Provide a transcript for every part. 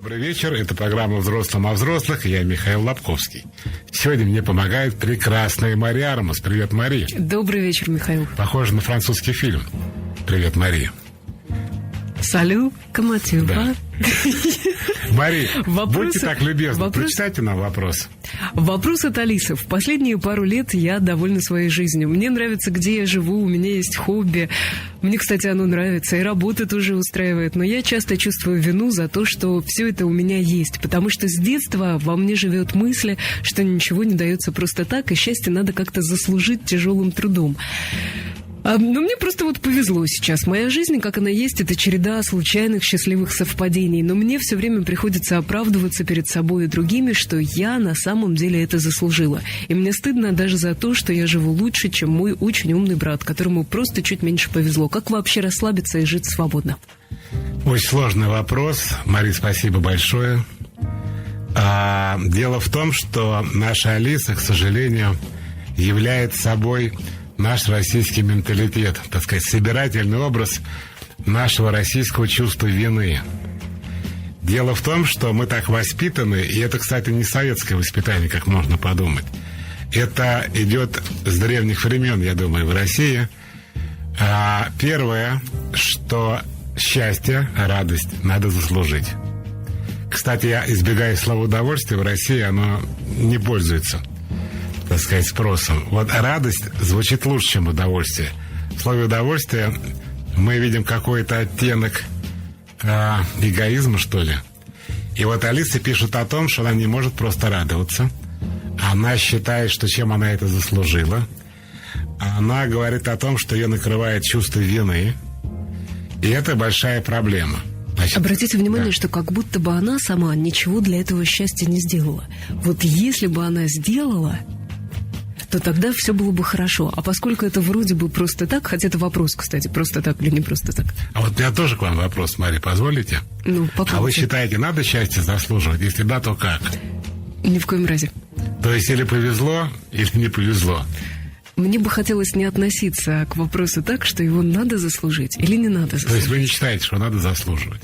Добрый вечер, это программа «Взрослым о взрослых», и я Михаил Лобковский. Сегодня мне помогает прекрасная Мария Армус. Привет, Мария. Добрый вечер, Михаил. Похоже на французский фильм. Привет, Мария. Салют, comment tu vas? Мария, будьте так любезны, прочитайте нам вопрос. Вопрос от Алисы. В последние пару лет я довольна своей жизнью. Мне нравится, где я живу, у меня есть хобби. Мне, кстати, оно нравится, и работа тоже устраивает. Но я часто чувствую вину за то, что все это у меня есть. Потому что с детства во мне живет мысль, что ничего не дается просто так, и счастье надо как-то заслужить тяжелым трудом. Но мне просто вот повезло сейчас. Моя жизнь, как она есть, это череда случайных счастливых совпадений. Но мне все время приходится оправдываться перед собой и другими, что я на самом деле это заслужила. И мне стыдно даже за то, что я живу лучше, чем мой очень умный брат, которому просто чуть меньше повезло. Как вообще расслабиться и жить свободно? Очень сложный вопрос. Мария, спасибо большое. Дело в том, что наша Алиса, к сожалению, является собой наш российский менталитет, так сказать, собирательный образ нашего российского чувства вины. Дело в том, что мы так воспитаны, и это, кстати, не советское воспитание, как можно подумать. Это идет с древних времен, я думаю, в России. Первое, что счастье, радость надо заслужить. Кстати, я избегаю слова «удовольствие», в России оно не пользуется, так сказать, спросом. Вот радость звучит лучше, чем удовольствие. В слове «удовольствие» мы видим какой-то оттенок эгоизма, что ли. И вот Алиса пишет о том, что она не может просто радоваться. Она считает, что чем она это заслужила. Она говорит о том, что ее накрывает чувство вины. И это большая проблема. Значит, обратите внимание, что как будто бы она сама ничего для этого счастья не сделала. Вот если бы она сделала, то тогда все было бы хорошо. А поскольку это вроде бы просто так, хотя это вопрос, кстати, просто так или не просто так. А вот у меня тоже к вам вопрос, Мария, позволите? Ну, попробуйте. А вы считаете, надо счастье заслуживать? Если да, то как? Ни в коем разе. То есть или повезло, или не повезло? Мне бы хотелось не относиться к вопросу так, что его надо заслужить или не надо заслужить. То есть вы не считаете, что надо заслуживать?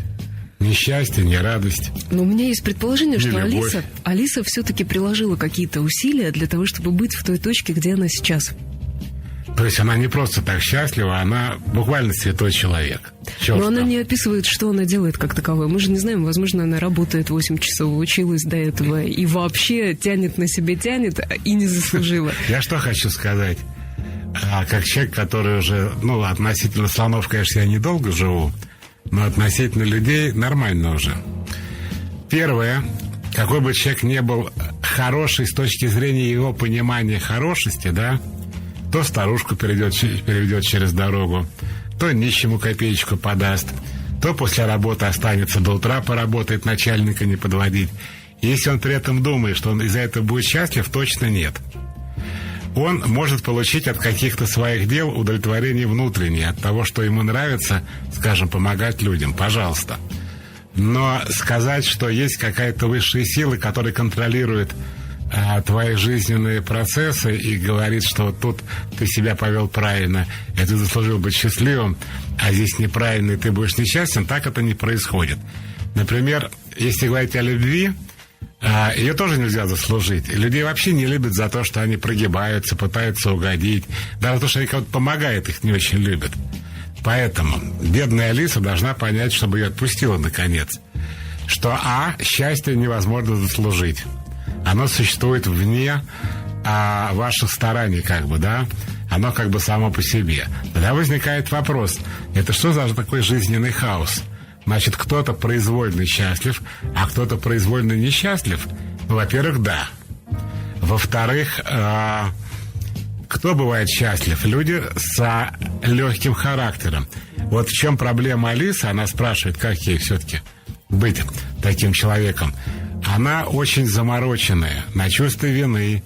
Ни счастье, ни радость. Но у меня есть предположение, что любовь. Алиса все-таки приложила какие-то усилия для того, чтобы быть в той точке, где она сейчас. То есть она не просто так счастлива, она буквально святой человек. Но она не описывает, что она делает как таковое. Мы же не знаем, возможно, она работает 8 часов, училась до этого и вообще тянет на себе тянет и не заслужила. Я что хочу сказать. Как человек, который уже, относительно слонов, конечно, я недолго живу, но относительно людей нормально уже. Первое, какой бы человек ни был хороший с точки зрения его понимания хорошести, да, то старушку переведет через дорогу, то нищему копеечку подаст, то после работы останется до утра, поработает, начальника не подводить. И если он при этом думает, что он из-за этого будет счастлив, точно нет. Он может получить от каких-то своих дел удовлетворение внутреннее, от того, что ему нравится, скажем, помогать людям, пожалуйста. Но сказать, что есть какая-то высшая сила, которая контролирует твои жизненные процессы и говорит, что вот тут ты себя повел правильно, и ты заслужил быть счастливым, а здесь неправильно, и ты будешь несчастен, так это не происходит. Например, если говорить о любви, ее тоже нельзя заслужить. И людей вообще не любят за то, что они прогибаются, пытаются угодить. Даже за то, что они кому-то помогают, их не очень любят. Поэтому бедная Алиса должна понять, чтобы ее отпустила наконец, что счастье невозможно заслужить. Оно существует вне ваших стараний, да? Оно само по себе. Тогда возникает вопрос, это что за такой жизненный хаос? Значит, кто-то произвольно счастлив, а кто-то произвольно несчастлив? Во-первых, да. Во-вторых, кто бывает счастлив? Люди с легким характером. Вот в чем проблема Алисы, она спрашивает, как ей все-таки быть таким человеком. Она очень замороченная на чувстве вины,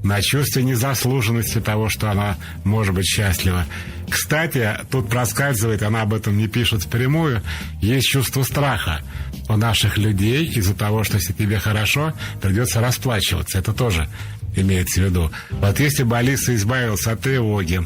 на чувстве незаслуженности того, что она может быть счастлива. Кстати, тут проскальзывает, она об этом не пишет впрямую, есть чувство страха у наших людей из-за того, что если тебе хорошо, придется расплачиваться. Это тоже имеется в виду. Вот если бы Алиса избавилась от тревоги,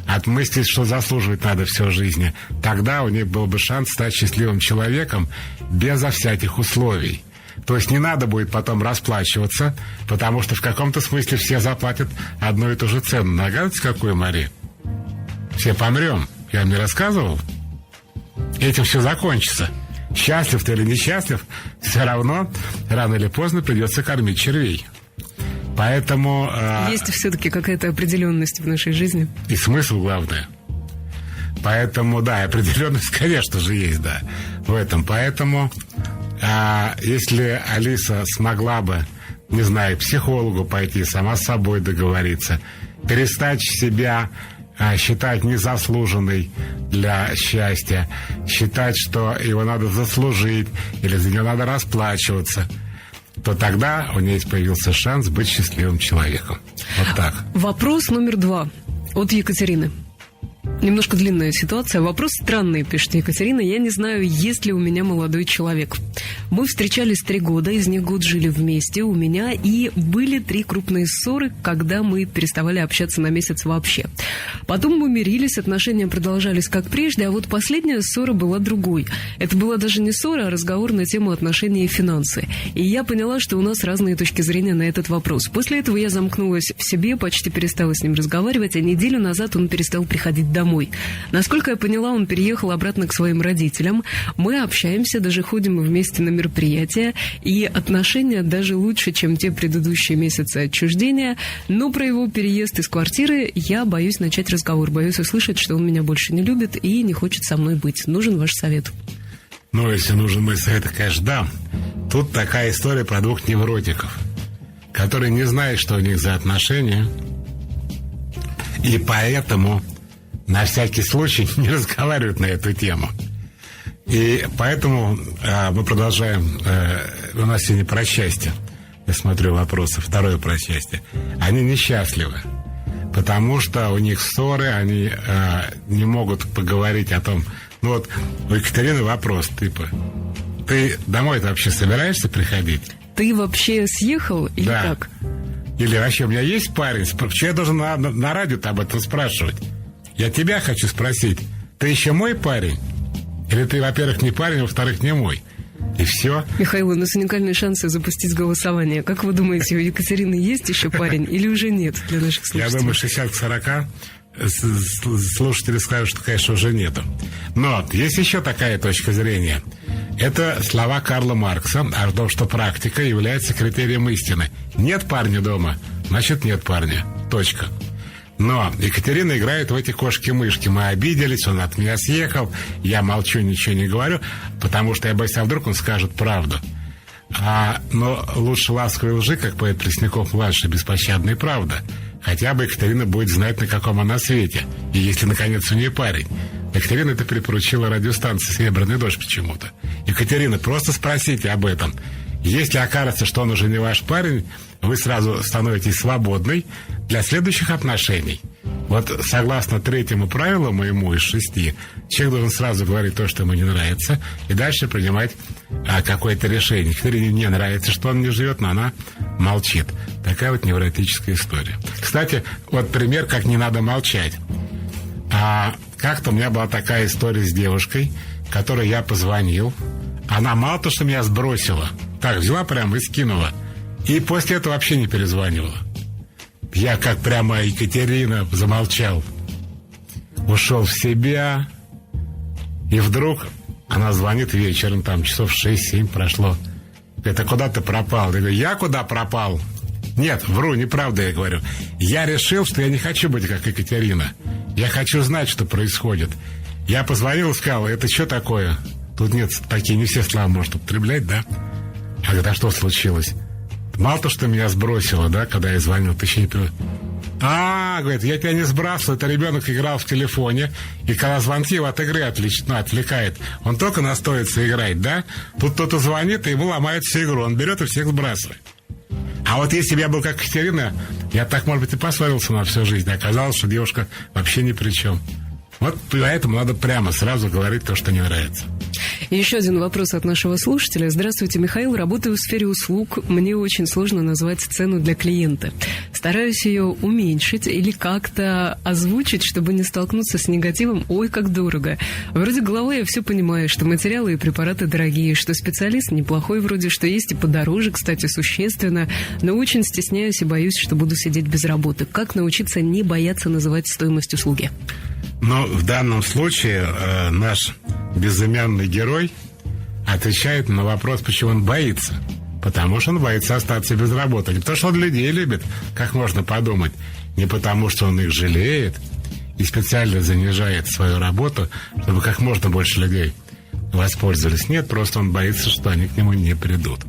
отмыслить, что заслуживать надо все в жизни, тогда у них был бы шанс стать счастливым человеком безо всяких условий. То есть не надо будет потом расплачиваться, потому что в каком-то смысле все заплатят одну и ту же цену. Догадываетесь, какую, Мари? Все помрем. Я вам не рассказывал? Этим все закончится. Счастлив ты или несчастлив, все равно рано или поздно придется кормить червей. Поэтому... Есть все-таки какая-то определенность в нашей жизни. И смысл, главное. Поэтому, да, определенность, конечно же, есть, да, в этом. Поэтому, если Алиса смогла бы, не знаю, к психологу пойти, сама с собой договориться, перестать себя считать незаслуженной для счастья, считать, что его надо заслужить или за него надо расплачиваться, то тогда у нее появился шанс быть счастливым человеком. Вот так. Вопрос номер 2 от Екатерины. Немножко длинная ситуация. Вопрос странный, пишет Екатерина. Я не знаю, есть ли у меня молодой человек. Мы встречались 3 года, из них год жили вместе у меня, и были 3 крупные ссоры, когда мы переставали общаться на месяц вообще. Потом мы мирились, отношения продолжались как прежде, а вот последняя ссора была другой. Это была даже не ссора, а разговор на тему отношений и финансы. И я поняла, что у нас разные точки зрения на этот вопрос. После этого я замкнулась в себе, почти перестала с ним разговаривать, а неделю назад он перестал приходить домой. Насколько я поняла, он переехал обратно к своим родителям. Мы общаемся, даже ходим вместе на мероприятия, и отношения даже лучше, чем те предыдущие месяцы отчуждения. Но про его переезд из квартиры я боюсь начать разговор, боюсь услышать, что он меня больше не любит и не хочет со мной быть. Нужен ваш совет. Ну, если нужен мой совет, конечно, да. Тут такая история про 2 невротиков, которые не знают, что у них за отношения, и поэтому на всякий случай не разговаривают на эту тему. И поэтому мы продолжаем. У нас сегодня про счастье. Я смотрю вопросы. 2 про счастье. Они несчастливы, потому что у них ссоры, они не могут поговорить о том. Ну вот у Екатерины вопрос, типа, ты домой-то вообще собираешься приходить? Ты вообще съехал или да. как? Или вообще у меня есть парень? Почему я должен на радио-то об этом спрашивать? Я тебя хочу спросить, ты еще мой парень? Или ты, во-первых, не парень, а во-вторых, не мой? И все. Михаил, у нас уникальные шансы запустить голосование. Как вы думаете, у Екатерины есть еще парень или уже нет для наших слушателей? Я думаю, 60 к 40 слушатели скажут, что, конечно, уже нету. Но есть еще такая точка зрения. Это слова Карла Маркса о том, что практика является критерием истины. Нет парня дома, значит, нет парня. Точка. Но Екатерина играет в эти кошки-мышки. Мы обиделись, он от меня съехал, я молчу, ничего не говорю, потому что я боюсь, а вдруг он скажет правду. Но лучше ласковой лжи, как поэт Пресняков-младший, беспощадная правда. Хотя бы Екатерина будет знать, на каком она свете. И если, наконец, у нее парень. Екатерина это припоручила радиостанции «Серебряный дождь» почему-то. Екатерина, просто спросите об этом. Если окажется, что он уже не ваш парень, вы сразу становитесь свободной для следующих отношений. Вот согласно 3-му правилу моему из 6, человек должен сразу говорить то, что ему не нравится, и дальше принимать какое-то решение. Екатерине не нравится, что он не живет, но она молчит. Такая вот невротическая история. Кстати, вот пример, как не надо молчать. Как-то у меня была такая история с девушкой, которой я позвонил. Она мало то, что меня сбросила, так взяла прямо и скинула. И после этого вообще не перезванивала. Я как прямо Екатерина замолчал. Ушел в себя. И вдруг она звонит вечером, там часов 6-7 прошло. Говорит, а куда ты пропал? Я говорю, я куда пропал? Нет, вру, неправда, я говорю. Я решил, что я не хочу быть как Екатерина. Я хочу знать, что происходит. Я позвонил и сказал, это что такое? Тут нет, такие не все слова может употреблять, да? А говорит, а что случилось? Мало то, что меня сбросило, да, когда я звонил, ты еще не понял. Говорит, я тебя не сбрасывал, это ребенок играл в телефоне, и когда звонки его от игры отвлекает, он только настроится играть, да? Тут кто-то звонит, и ему ломает всю игру, он берет и всех сбрасывает. А вот если бы я был как Екатерина, я так, может быть, и поссорился на всю жизнь. Оказалось, что девушка вообще ни при чем. Вот поэтому надо прямо сразу говорить то, что не нравится. И еще один вопрос от нашего слушателя. Здравствуйте, Михаил. Работаю в сфере услуг. Мне очень сложно назвать цену для клиента. Стараюсь ее уменьшить или как-то озвучить, чтобы не столкнуться с негативом. Ой, как дорого. Вроде головой я все понимаю, что материалы и препараты дорогие, что специалист неплохой вроде, что есть и подороже, кстати, существенно. Но очень стесняюсь и боюсь, что буду сидеть без работы. Как научиться не бояться называть стоимость услуги? Но в данном случае наш безымянный герой отвечает на вопрос, почему он боится. Потому что он боится остаться без работы. Не потому что он людей любит, как можно подумать. Не потому что он их жалеет и специально занижает свою работу, чтобы как можно больше людей воспользовались. Нет, просто он боится, что они к нему не придут.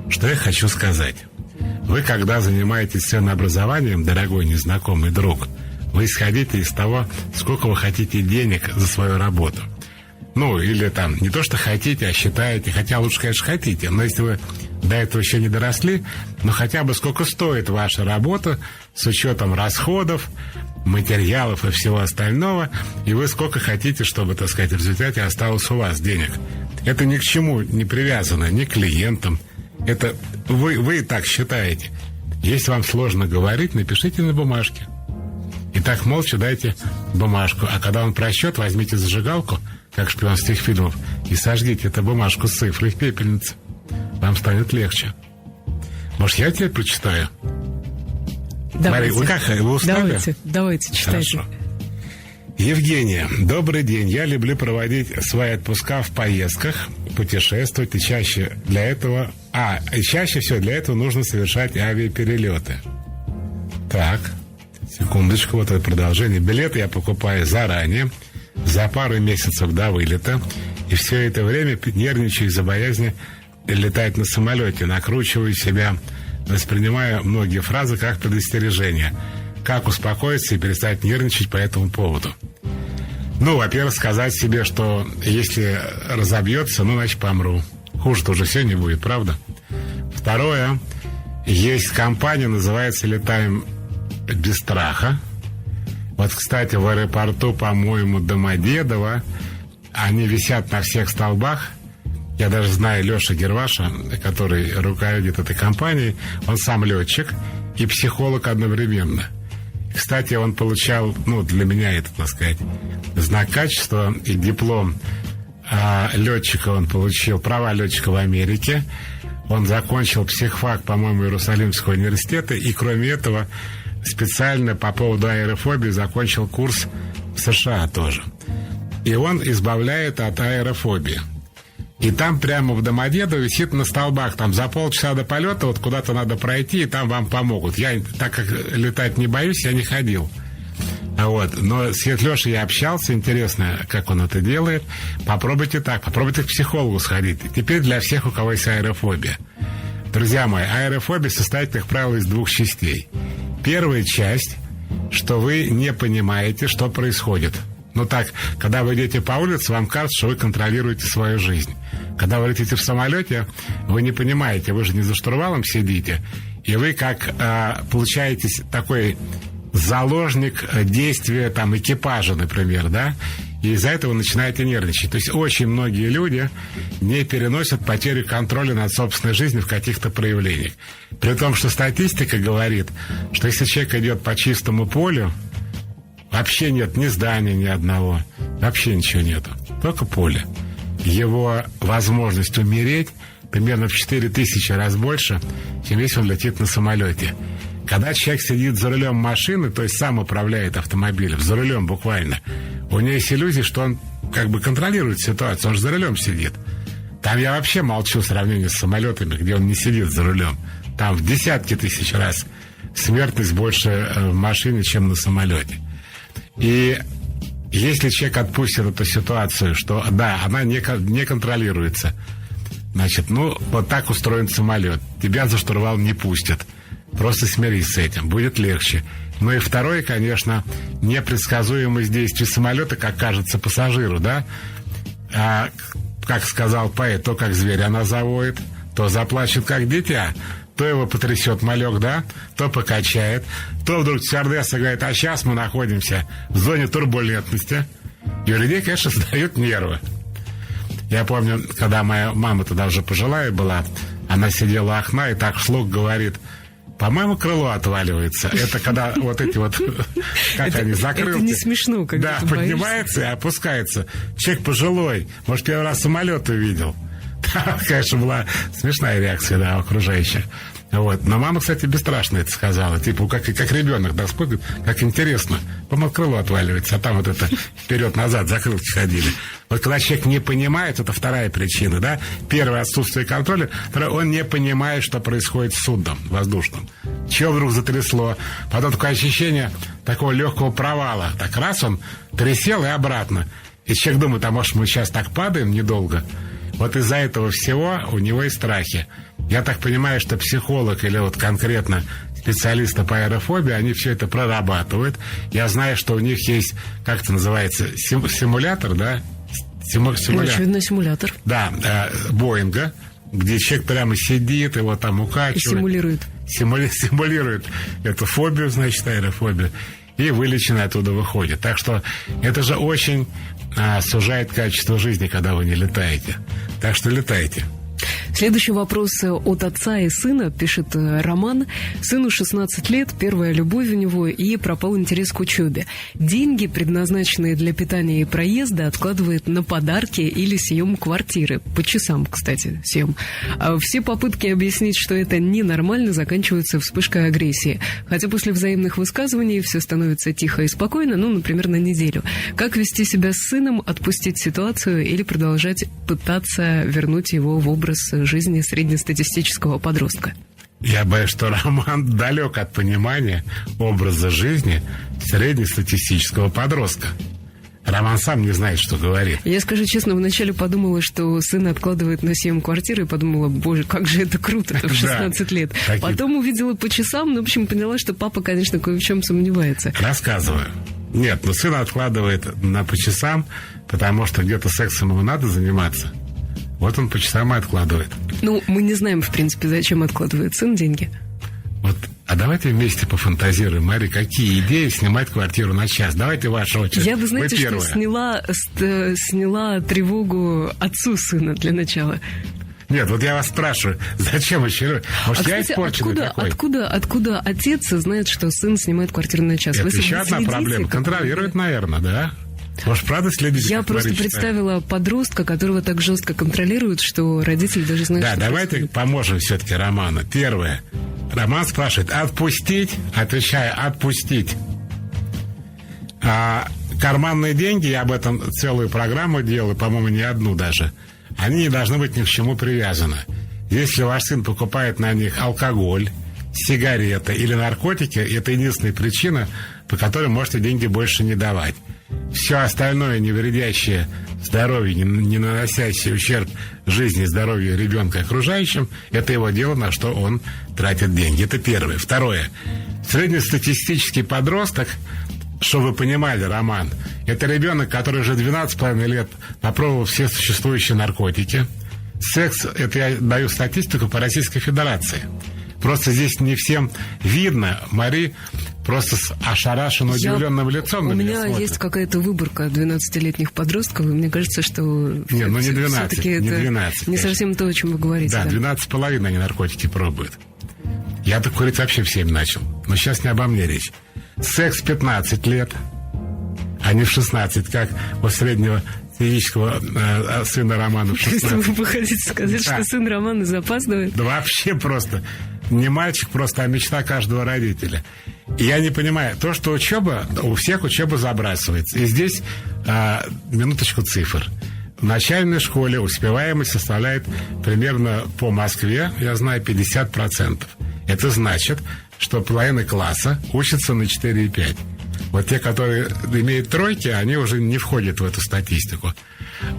Что я хочу сказать. Вы, когда занимаетесь ценообразованием, дорогой незнакомый друг, вы исходите из того, сколько вы хотите денег за свою работу. Ну, или там, не то, что хотите, а считаете. Хотя лучше, конечно, хотите. Но если вы до этого еще не доросли, но хотя бы сколько стоит ваша работа с учетом расходов, материалов и всего остального, и вы сколько хотите, чтобы, так сказать, в результате осталось у вас денег. Это ни к чему не привязано, ни к клиентам. Это вы и так считаете. Если вам сложно говорить, напишите на бумажке. И так молча дайте бумажку. А когда он просчет, возьмите зажигалку, как в шпионских фильмах, и сожгите эту бумажку с цифрой в пепельнице. Вам станет легче. Может, я тебе прочитаю? Давайте. Мария, вы устали? Давайте, читайте. Хорошо. Евгения, добрый день. Я люблю проводить свои отпуска в поездках, путешествовать, и чаще всего для этого нужно совершать авиаперелеты. Так, секундочку, вот это продолжение. Билеты я покупаю заранее, за пару месяцев до вылета, и все это время нервничаю из-за боязни летать на самолете, накручиваю себя, воспринимаю многие фразы как предостережение. Как успокоиться и перестать нервничать по этому поводу? Ну, во-первых, сказать себе, что если разобьется, значит, помру. Хуже-то уже все не будет, правда? Второе. Есть компания, называется «Летаем без страха». Вот, кстати, в аэропорту, по-моему, Домодедово, они висят на всех столбах. Я даже знаю Леша Герваша, который руководит этой компанией. Он сам летчик и психолог одновременно. Кстати, он получал, для меня это, так сказать, знак качества и диплом летчика он получил, права летчика в Америке. Он закончил психфак, по-моему, Иерусалимского университета, и, кроме этого, специально по поводу аэрофобии закончил курс в США тоже. И он избавляет от аэрофобии. И там прямо в Домодедово висит на столбах, там за полчаса до полета вот куда-то надо пройти, и там вам помогут. Я, так как летать не боюсь, я не ходил. Но с Лешей я общался, интересно, как он это делает. Попробуйте к психологу сходить. Теперь для всех, у кого есть аэрофобия. Друзья мои, аэрофобия состоит, как правило, из двух частей. Первая часть, что вы не понимаете, что происходит. Когда вы идете по улице, вам кажется, что вы контролируете свою жизнь. Когда вы летите в самолете, вы не понимаете, вы же не за штурвалом сидите, и вы получаетесь такой заложник действия экипажа, например, да, и из-за этого начинаете нервничать. То есть очень многие люди не переносят потерю контроля над собственной жизнью в каких-то проявлениях. При том, что статистика говорит, что если человек идет по чистому полю, вообще нет ни здания, ни одного. Вообще ничего нету. Только поле. Его возможность умереть примерно в 4000 раз больше, чем если он летит на самолете. Когда человек сидит за рулем машины, то есть сам управляет автомобилем, за рулем буквально, у него есть иллюзия, что он контролирует ситуацию, он же за рулем сидит. Там я вообще молчу в сравнении с самолетами, где он не сидит за рулем. Там в десятки тысяч раз смертность больше в машине, чем на самолете. И если человек отпустит эту ситуацию, что да, она не контролируется, значит, вот так устроен самолет. Тебя за штурвал не пустят. Просто смирись с этим, будет легче. И второе, конечно, непредсказуемость действий самолета, как кажется пассажиру, да? Как сказал поэт, то как зверь она завоет, то заплачет как дитя, то его потрясет малек, да, то покачает, то вдруг стюардесса говорит, а сейчас мы находимся в зоне турбулентности. И у людей, конечно, сдают нервы. Я помню, когда моя мама тогда уже пожилая была, она сидела у окна и так вслух говорит: по-моему, крыло отваливается. Это когда вот эти вот, как они, закрылки. Это не смешно, когда да, ты поднимается и опускается. Человек пожилой, может, первый раз самолет увидел. Конечно, была смешная реакция, да, окружающих. Вот. Но мама, кстати, бесстрашно это сказала. Типа, как ребенок, да, смотрит, как интересно. По-моему, крыло отваливается, а там вот это вперед-назад закрылки ходили. Вот когда человек не понимает, это вторая причина, да. Первое — отсутствие контроля. Второе — он не понимает, что происходит с судном воздушным. Чего вдруг затрясло? Потом такое ощущение такого легкого провала. Так раз он трясел и обратно. И человек думает: а может, мы сейчас так падаем недолго? Вот из-за этого всего у него и страхи. Я так понимаю, что психолог или вот конкретно специалисты по аэрофобии, они все это прорабатывают. Я знаю, что у них есть, как это называется, симулятор, да? Симулятор. Очевидно, симулятор. Да, Боинга, где человек прямо сидит, его там укачивает. И симулирует. Симулирует эту фобию, значит, аэрофобию. И вылеченно оттуда выходит. Так что это же очень сужает качество жизни, когда вы не летаете. Так что летайте. Следующий вопрос от отца и сына, пишет Роман. Сыну 16 лет, первая любовь у него, и пропал интерес к учебе. Деньги, предназначенные для питания и проезда, откладывает на подарки или съем квартиры. По часам, кстати, съем. А все попытки объяснить, что это ненормально, заканчиваются вспышкой агрессии. Хотя после взаимных высказываний все становится тихо и спокойно, ну, например, на неделю. Как вести себя с сыном, отпустить ситуацию или продолжать пытаться вернуть его в образ жизни среднестатистического подростка? Я боюсь, что Роман далек от понимания образа жизни среднестатистического подростка. Роман сам не знает, что говорит. Я, скажу честно, вначале подумала, что сын откладывает на съем квартиры, и подумала: боже, как же это круто, в 16 лет. Потом увидела по часам, ну, в общем, поняла, что папа, конечно, кое в чем сомневается. Рассказываю. Нет, но сын откладывает по часам, потому что где-то сексом ему надо заниматься. Вот он по часам и откладывает. Ну, мы не знаем, в принципе, зачем откладывает сын деньги. Вот, а давайте вместе пофантазируем, Мария, какие идеи снимать квартиру на час? Давайте ваша очередь. Я бы, знаете, что сняла тревогу отцу сына для начала. Нет, вот я вас спрашиваю, зачем еще? Может, я испорченный такой? Откуда отец знает, что сын снимает квартиру на час? Это Вы еще одна проблема. Контролирует, наверное, да? Может, правда следите? Я просто представила подростка, которого так жестко контролируют, что родители даже знают, да, что давайте происходит. Поможем все-таки Роману. Первое. Роман спрашивает: отпустить? Отвечаю: отпустить. Карманные деньги, я об этом целую программу делаю, по-моему, не одну даже, они не должны быть ни к чему привязаны. Если ваш сын покупает на них алкоголь, сигареты или наркотики, это единственная причина, по которой можете деньги больше не давать. Все остальное, не вредящее здоровью, не наносящее ущерб жизни и здоровью ребенка и окружающим, это его дело, на что он тратит деньги. Это первое. Второе. Среднестатистический подросток, чтобы вы понимали, Роман, это ребенок, который уже 12,5 лет попробовал все существующие наркотики. Секс, это я даю статистику по Российской Федерации. Просто здесь не всем видно. Мари просто с ошарашенным, удивленным лицом. У меня есть какая-то выборка 12-летних подростков, и мне кажется, что... Не 12, все-таки не это 12. не совсем то, о чем вы говорите. Да, 12,5 они наркотики пробуют. Я так курить вообще в 7 начал. Но сейчас не обо мне речь. Секс в 15 лет, а не в 16, как у среднего физического сына Романа в 16. Вы хотите сказать, что сын Романа запаздывает? Да вообще просто. Не мальчик просто, а мечта каждого родителя. И я не понимаю, то, что учеба, у всех учеба забрасывается. И здесь минуточку цифр. В начальной школе успеваемость составляет примерно по Москве, я знаю, 50%. Это значит, что половина класса учится на 4,5. Вот те, которые имеют тройки, они уже не входят в эту статистику.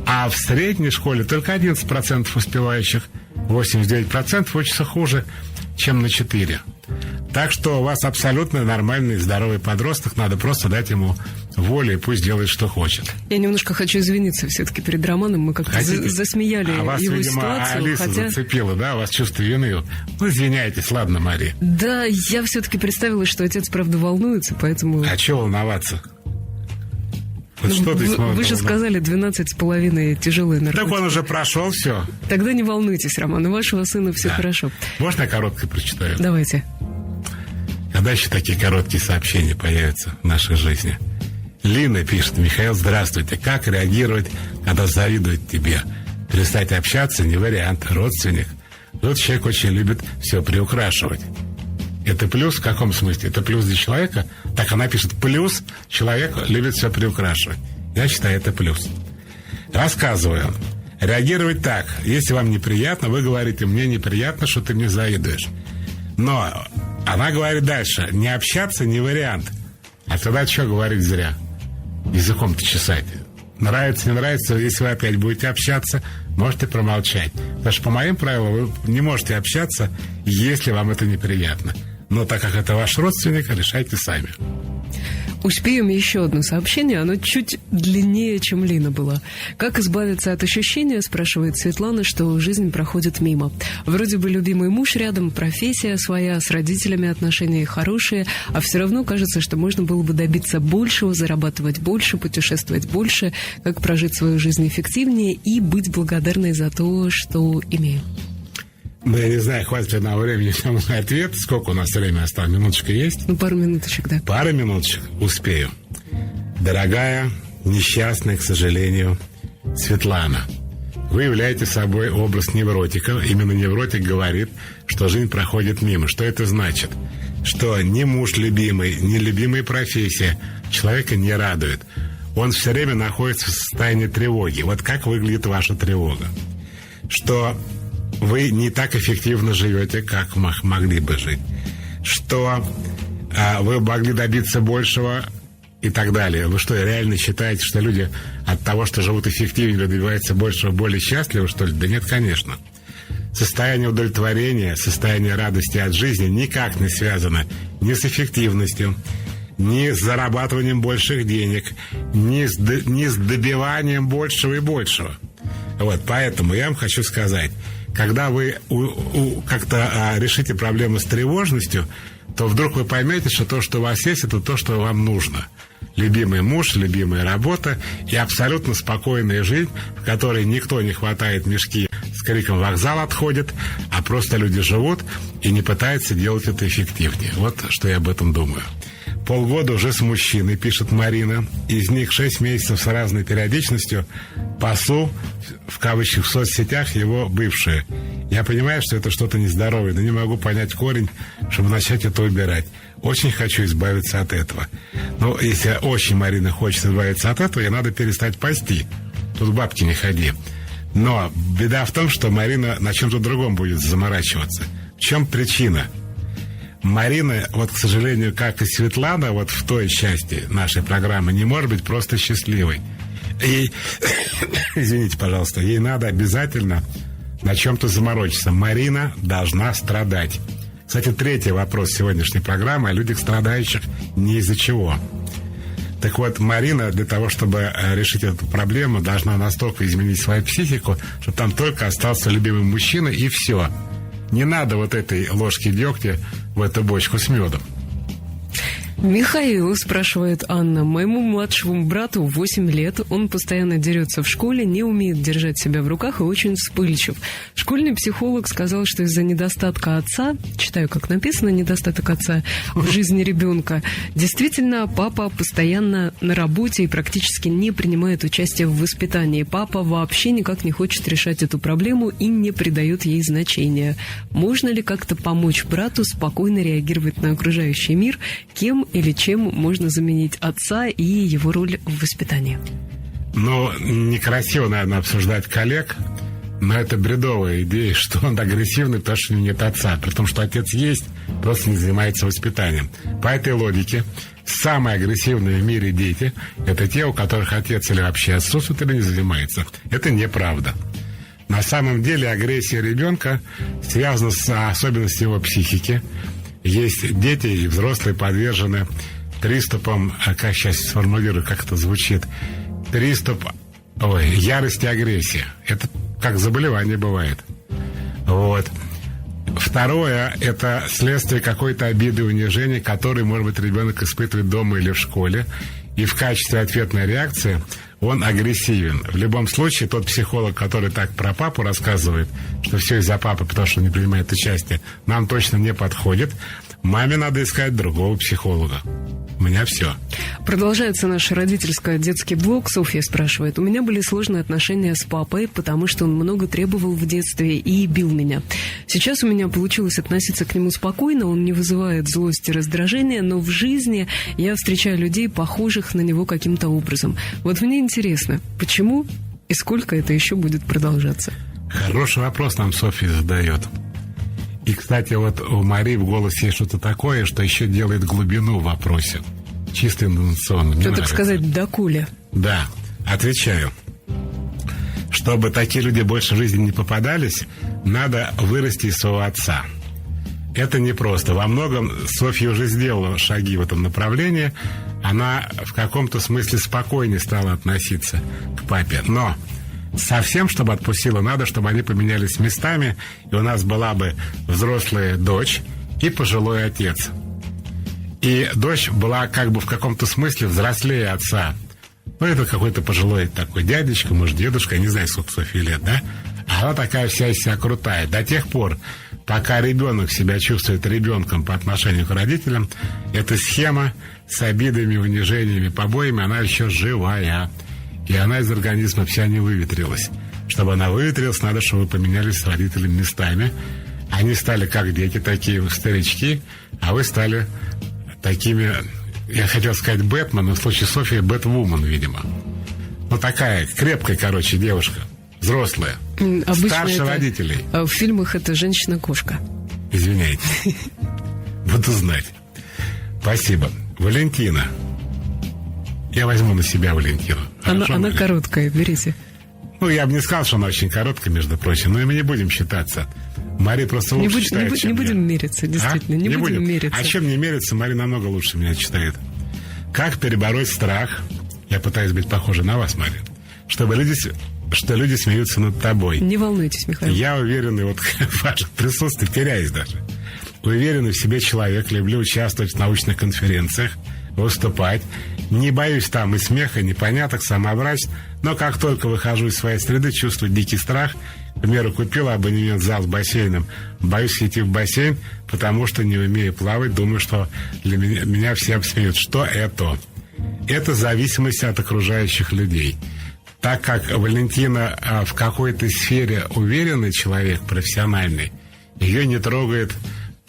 А в средней школе только 11% успевающих, 89% учатся хуже, чем на 4. Так что у вас абсолютно нормальный, здоровый подросток. Надо просто дать ему волю, и пусть делает, что хочет. Я немножко хочу извиниться все-таки перед Романом. Мы как-то засмеяли его вас, видимо, ситуацию. Алиса зацепила, да? У вас чувство вины. Ну, извиняйтесь, ладно, Мария. Да, я все-таки представила, что отец, правда, волнуется, поэтому... А чего волноваться? Вот что ты вы же сказали 12,5 тяжелый наркотик. Так он уже прошел все. Тогда не волнуйтесь, Роман, у вашего сына все хорошо. Можно я короткое прочитаю? Давайте. Когда еще такие короткие сообщения появятся в нашей жизни? Лина пишет: Михаил, здравствуйте. Как реагировать, когда завидуют тебе? Перестать общаться не вариант. Родственник. Тот человек очень любит все приукрашивать. Это плюс в каком смысле? Это плюс для человека? Так она пишет: плюс, человек любит все приукрашивать. Я считаю, это плюс. Рассказываю. Реагировать так. Если вам неприятно, вы говорите: мне неприятно, что ты мне завидуешь. Но она говорит дальше: не общаться не вариант. А тогда что говорить зря? Языком-то чесать. Нравится, не нравится, если вы опять будете общаться, можете промолчать. Потому что по моим правилам вы не можете общаться, если вам это неприятно. Но так как это ваш родственник, решайте сами. Успеем еще одно сообщение, оно чуть длиннее, чем Лина была. Как избавиться от ощущения, спрашивает Светлана, что жизнь проходит мимо. Вроде бы любимый муж рядом, профессия своя, с родителями отношения хорошие, а все равно кажется, что можно было бы добиться большего, зарабатывать больше, путешествовать больше, как прожить свою жизнь эффективнее и быть благодарной за то, что имею. Ну, я не знаю, хватит ли нам времени на мой ответ. Сколько у нас времени осталось? Минуточка есть? Ну, пару минуточек, да. Пару минуточек. Успею. Дорогая, несчастная, к сожалению, Светлана, вы являете собой образ невротика. Именно невротик говорит, что жизнь проходит мимо. Что это значит? Что ни муж любимый, ни любимая профессия человека не радует. Он все время находится в состоянии тревоги. Вот как выглядит ваша тревога? Что вы не так эффективно живете, как могли бы жить. Что вы могли добиться большего и так далее. Вы что, реально считаете, что люди от того, что живут эффективнее, добиваются большего, более счастливы, что ли? Да нет, конечно. Состояние удовлетворения, состояние радости от жизни никак не связано ни с эффективностью, ни с зарабатыванием больших денег, ни с добиванием большего и большего. Вот, поэтому я вам хочу сказать, когда вы как-то решите проблему с тревожностью, то вдруг вы поймете, что то, что у вас есть, это то, что вам нужно. Любимый муж, любимая работа и абсолютно спокойная жизнь, в которой никто не хватает мешки с криком «вокзал отходит», а просто люди живут и не пытаются делать это эффективнее. Вот что я об этом думаю. Полгода уже с мужчиной, пишет Марина. Из них 6 месяцев с разной периодичностью пасу, в кавычках, в соцсетях его бывшие. Я понимаю, что это что-то нездоровое, но не могу понять корень, чтобы начать это убирать. Очень хочу избавиться от этого. Но если очень Марина хочет избавиться от этого, ей надо перестать пасти. Тут к бабке не ходи. Но беда в том, что Марина на чем-то другом будет заморачиваться. В чем причина? Марина, вот, к сожалению, как и Светлана, вот в той части нашей программы, не может быть просто счастливой. Ей, извините, пожалуйста, ей надо обязательно на чем-то заморочиться. Марина должна страдать. Кстати, третий вопрос сегодняшней программы о людях, страдающих не из-за чего. Так вот, Марина для того, чтобы решить эту проблему, должна настолько изменить свою психику, чтобы там только остался любимый мужчина, и все. Не надо вот этой ложки дегтя в эту бочку с медом. Михаил, спрашивает Анна, моему младшему брату 8 лет, он постоянно дерется в школе, не умеет держать себя в руках и очень вспыльчив. Школьный психолог сказал, что из-за недостатка отца, читаю, как написано, недостаток отца в жизни ребенка, действительно, папа постоянно на работе и практически не принимает участие в воспитании. Папа вообще никак не хочет решать эту проблему и не придает ей значения. Можно ли как-то помочь брату спокойно реагировать на окружающий мир, кем или чем можно заменить отца и его роль в воспитании? Ну, некрасиво, наверное, обсуждать коллег, но это бредовая идея, что он агрессивный, потому что у него нет отца. При том, что отец есть, просто не занимается воспитанием. По этой логике, самые агрессивные в мире дети – это те, у которых отец или вообще отсутствует, или не занимается. Это неправда. На самом деле агрессия ребенка связана с особенностями его психики. Есть дети и взрослые подвержены приступам, как сейчас сформулирую, как это звучит, ярости, агрессии. Это как заболевание бывает. Вот. Второе – это следствие какой-то обиды и унижения, который, может быть, ребенок испытывает дома или в школе. и в качестве ответной реакции он агрессивен. В любом случае, тот психолог, который так про папу рассказывает, что все из-за папы, потому что он не принимает участие, нам точно не подходит. Маме надо искать другого психолога. У меня все. Продолжается наш родительско-детский блог. Софья спрашивает. У меня были сложные отношения с папой, потому что он много требовал в детстве и бил меня. Сейчас у меня получилось относиться к нему спокойно, он не вызывает злости и раздражения, но в жизни я встречаю людей, похожих на него каким-то образом. Вот мне интересно, почему и сколько это еще будет продолжаться? Хороший вопрос нам Софья задает. И, кстати, вот у Марии в голосе есть что-то такое, что еще делает глубину в вопросе. Чисто интонационно. Что, так сказать, доколе? Да, отвечаю. Чтобы такие люди больше в жизни не попадались, надо вырасти из своего отца. Это непросто. Во многом Софья уже сделала шаги в этом направлении. Она в каком-то смысле спокойнее стала относиться к папе. Но совсем, чтобы отпустила, надо, чтобы они поменялись местами, и у нас была бы взрослая дочь и пожилой отец. И дочь была как бы в каком-то смысле взрослее отца. Ну, это какой-то пожилой такой дядечка, может, дедушка, я не знаю, сколько Софье лет, да? А она такая вся из себя крутая. До тех пор, пока ребенок себя чувствует ребенком по отношению к родителям, эта схема с обидами, унижениями, побоями, она еще живая. И она из организма вся не выветрилась. Чтобы она выветрилась, надо, чтобы вы поменялись с родителями местами. Они стали как дети, такие старички, а вы стали такими, я хотел сказать Бэтмен, но в случае Софьи Бэтвумен, видимо. Ну, такая крепкая, короче, девушка, взрослая, обычно старше это, родителей. в фильмах это женщина-кошка. Извиняйте. Буду знать. Спасибо. Валентина. Я возьму на себя Валентину. Она короткая, берите. Ну, я бы не сказал, что она очень короткая, между прочим, но и мы не будем считаться. Мария просто лучше читает, чем не будем я. мериться, действительно, не будем мериться. А чем не мериться, Мария намного лучше меня читает. Как перебороть страх? Я пытаюсь быть похожа на вас, Мария. Что люди смеются над тобой. Не волнуйтесь, Михаил. Я уверенный, вот в вашем присутствии, теряюсь даже. Уверенный в себе человек, люблю участвовать в научных конференциях, выступать. Не боюсь там и смеха, и непоняток, самоврач. Но как только выхожу из своей среды, чувствую дикий страх. К примеру, купила абонемент в зал с бассейном. Боюсь идти в бассейн, потому что не умею плавать. Думаю, что для меня все обсмеют. Что это? Это зависимость от окружающих людей. Так как Валентина в какой-то сфере уверенный человек, профессиональный, ее не трогает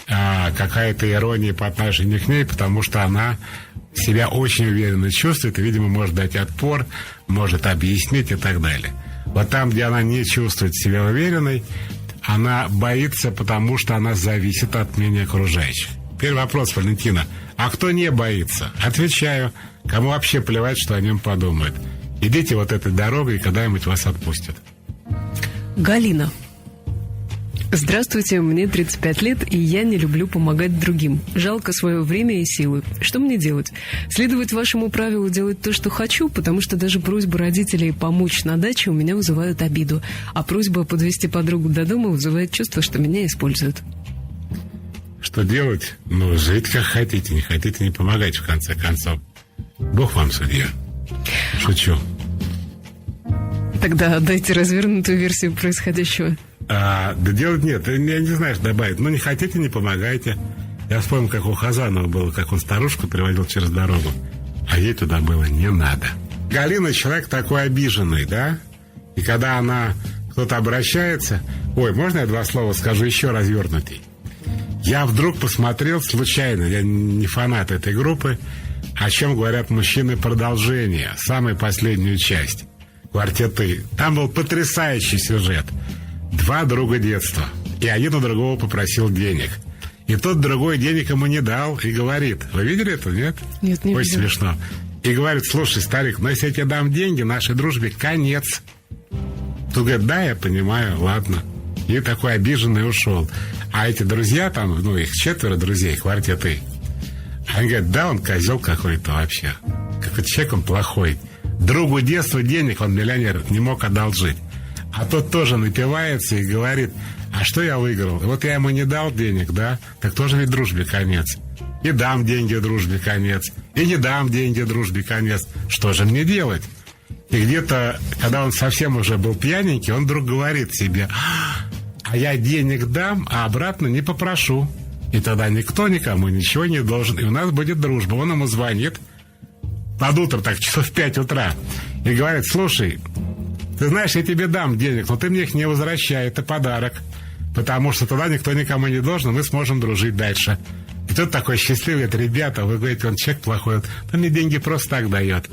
какая-то ирония по отношению к ней, потому что она себя очень уверенно чувствует и, видимо, может дать отпор, может объяснить и так далее. Вот там, где она не чувствует себя уверенной, она боится, потому что она зависит от мнения окружающих. Первый вопрос, Валентина. А кто не боится? Отвечаю. Кому вообще плевать, что о нем подумают? Идите вот этой дорогой, и когда-нибудь вас отпустят. Галина. Здравствуйте, мне 35 лет, и я не люблю помогать другим. Жалко свое время и силы. Что мне делать? Следовать вашему правилу делать то, что хочу, потому что даже просьба родителей помочь на даче у меня вызывают обиду, а просьба подвести подругу до дома вызывает чувство, что меня используют. Что делать? Ну, жить как хотите, не хотите, не помогайте, в конце концов. Бог вам судья. Шучу. Тогда дайте развернутую версию происходящего. Да делать нет, я не знаю, что добавить. Ну, не хотите, не помогайте. Я вспомнил, как у Хазанова было, как он старушку приводил через дорогу, а ей туда было не надо. Галина человек такой обиженный, да? И когда кто-то обращается... Ой, можно я два слова скажу еще развернутый? Я вдруг посмотрел случайно, я не фанат этой группы, о чем говорят мужчины, продолжение, самую последнюю часть, «Квартеты». Там был потрясающий сюжет. Два друга детства. И один у другого попросил денег. И тот другой денег ему не дал и говорит: вы видели это, нет? Нет, не очень видел. Смешно. И говорит: слушай, старик, ну если я тебе дам деньги, нашей дружбе конец. Тут говорит: да, я понимаю, ладно. И такой обиженный ушел. А эти друзья там, ну их 4 друзей, квартеты. Они говорят: да, он козел какой-то вообще. Какой-то человек он плохой. Другу детства денег, он миллионер, не мог одолжить. А тот тоже напивается и говорит: а что я выиграл? Вот я ему не дал денег, да? Так тоже ведь дружбе конец. И дам деньги дружбе конец, и не дам деньги дружбе конец. Что же мне делать? И где-то, когда он совсем уже был пьяненький, он вдруг говорит себе: а я денег дам, а обратно не попрошу. И тогда никто никому ничего не должен, и у нас будет дружба. Он ему звонит под утро, так, часов в 5 утра, и говорит: слушай, ты знаешь, я тебе дам денег, но ты мне их не возвращай, это подарок. Потому что тогда никто никому не должен, мы сможем дружить дальше. И тут такой счастливый: говорит: ребята, вы говорите, он человек плохой, он мне деньги просто так дает.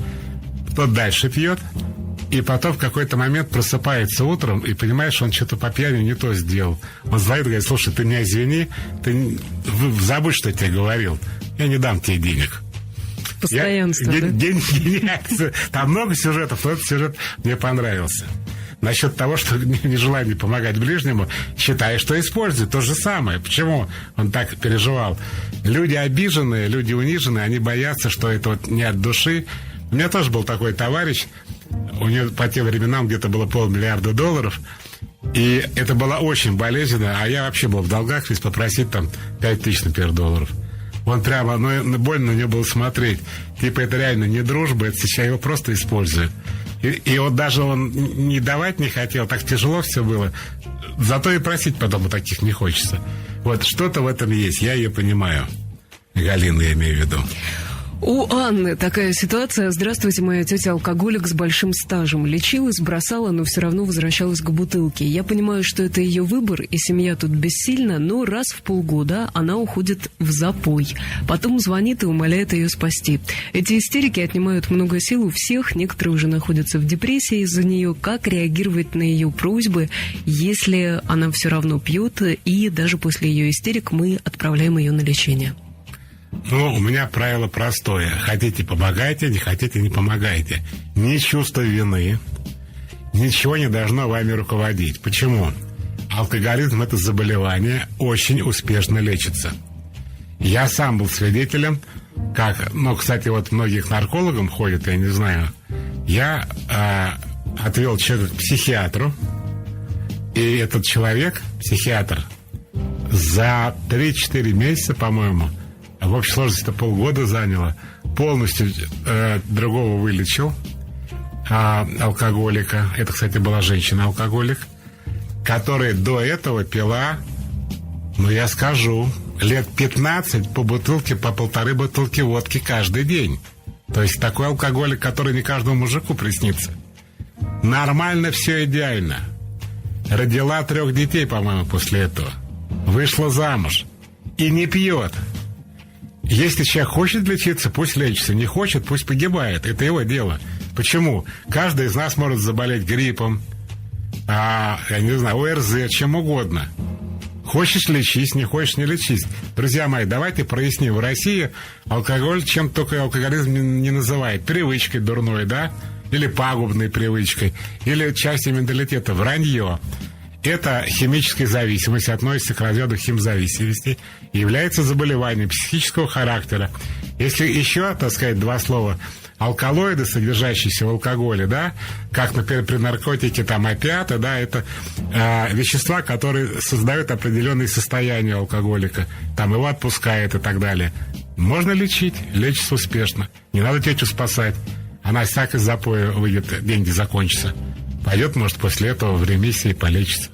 Тот дальше пьет, и потом в какой-то момент просыпается утром и понимаешь, он что-то по пьяни не то сделал. Он звонит и говорит: слушай, ты меня извини, ты забудь, что я тебе говорил, я не дам тебе денег. Постоянство, да? Деньги, там много сюжетов, но этот сюжет мне понравился. Насчет того, что нежелание помогать ближнему, считаю, что использует то же самое. Почему он так переживал? Люди обиженные, люди униженные, они боятся, что это вот не от души. У меня тоже был такой товарищ, у него по тем временам где-то было $500 миллиона, и это было очень болезненно, а я вообще был в долгах, ведь попросить там 5000, например, долларов. Он прямо, ну, больно на него было смотреть. Типа, это реально не дружба, это сейчас его просто используют. И вот даже он не давать не хотел, так тяжело все было. Зато и просить потом у таких не хочется. Вот что-то в этом есть, я ее понимаю. Галина, я имею в виду. У Анны такая ситуация. Здравствуйте, моя тетя алкоголик с большим стажем. Лечилась, бросала, но все равно возвращалась к бутылке. Я понимаю, что это ее выбор, и семья тут бессильна, но раз в полгода она уходит в запой. Потом звонит и умоляет ее спасти. Эти истерики отнимают много сил у всех, некоторые уже находятся в депрессии из-за нее. Как реагировать на ее просьбы, если она все равно пьет, и даже после ее истерик мы отправляем ее на лечение? Ну, у меня правило простое. Хотите — помогайте, не хотите — не помогайте. Ни чувство вины, ничего не должно вами руководить. Почему? Алкоголизм – это заболевание, очень успешно лечится. Я сам был свидетелем, как, ну, кстати, вот многих наркологам ходят, я не знаю. Я отвел человека к психиатру, и этот человек, психиатр, за 3-4 месяца, по-моему, в общей сложности это полгода заняло, полностью другого вылечил, алкоголика. Это, кстати, была женщина-алкоголик, которая до этого пила, ну, я скажу, лет 15 по бутылке, по 1,5 бутылки водки каждый день. То есть такой алкоголик, который не каждому мужику приснится. Нормально, все идеально. Родила 3 детей, по-моему, после этого. Вышла замуж. И не пьет. Если человек хочет лечиться, пусть лечится. Не хочет, пусть погибает. Это его дело. Почему? Каждый из нас может заболеть гриппом, я не знаю, ОРЗ, чем угодно. Хочешь — лечись, не хочешь — не лечись. Друзья мои, давайте проясним. В России алкоголь, чем только алкоголизм не называет. Привычкой дурной, да? Или пагубной привычкой. Или частью менталитета. Вранье. Это химическая зависимость, относится к разряду химзависимости, является заболеванием психического характера. Если еще, так сказать, 2 слова: алкалоиды, содержащиеся в алкоголе, да, как, например, при наркотике, там, опиаты, да, это вещества, которые создают определенные состояния у алкоголика, там, его отпускает и так далее. Можно лечить, лечится успешно. Не надо тетю спасать. Она так из запоя выйдет, деньги закончатся. Пойдет, может, после этого в ремиссии полечится.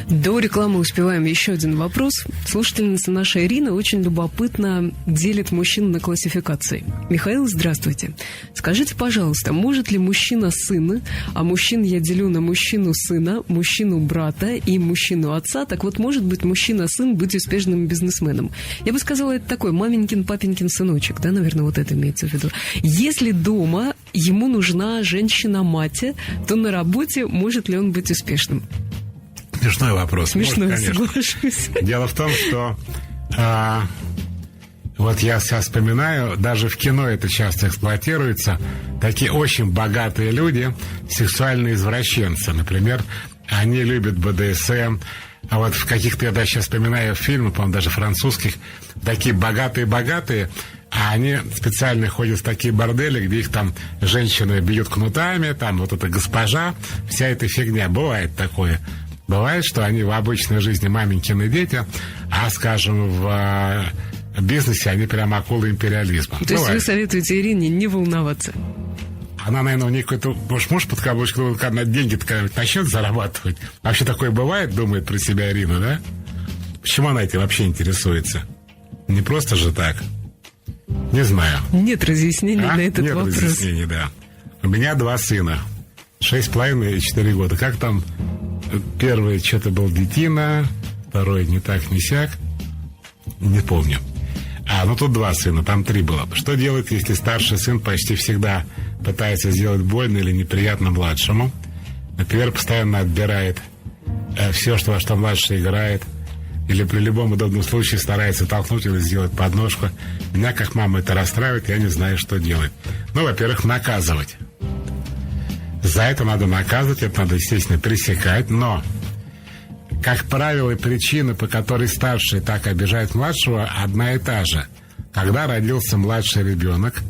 До рекламы успеваем еще один вопрос. Слушательница наша Ирина очень любопытно делит мужчин на классификации. Михаил, здравствуйте. Скажите, пожалуйста, может ли мужчина сына, а мужчин я делю на мужчину сына, мужчину брата и мужчину отца, так вот, может быть мужчина-сын быть успешным бизнесменом? Я бы сказала, это такой маменькин, папенькин сыночек, да, наверное, вот это имеется в виду. Если дома ему нужна женщина-мать, то на работе может ли он быть успешным? Смешной вопрос. Смешной, может, конечно. Соглашусь. Дело в том, что вот я сейчас вспоминаю, даже в кино это часто эксплуатируется, такие очень богатые люди, сексуальные извращенцы, например, они любят БДСМ, а вот в каких-то, я даже сейчас вспоминаю фильмы, по-моему, даже французских, такие богатые-богатые, а они специально ходят в такие бордели, где их там женщины бьют кнутами, там вот эта госпожа, вся эта фигня. Бывает такое. Бывает, что они в обычной жизни маменькины дети, а, скажем, в бизнесе они прямо акулы империализма. То есть вы советуете Ирине не волноваться? Она, наверное, у нее какой-то муж под каблучку, когда деньги начнет зарабатывать. Вообще такое бывает, думает про себя Ирина, да? Почему она этим вообще интересуется? Не просто же так. Не знаю. Нет разъяснений на этот вопрос. Нет разъяснений, да. У меня 2 сына. 6,5 и 4 года. Как там? Первый что-то был детина, второй не так, не сяк. Не помню. Ну тут 2 сына, там 3 было. Что делать, если старший сын почти всегда пытается сделать больно или неприятно младшему? Например, постоянно отбирает все, во что младший играет, или при любом удобном случае старается толкнуть или сделать подножку. Меня, как мама, это расстраивает, я не знаю, что делать. Во-первых, наказывать. За это надо наказывать, это надо, естественно, пресекать, но, как правило, причина, по которой старший так обижает младшего, одна и та же. Когда родился младший ребенок,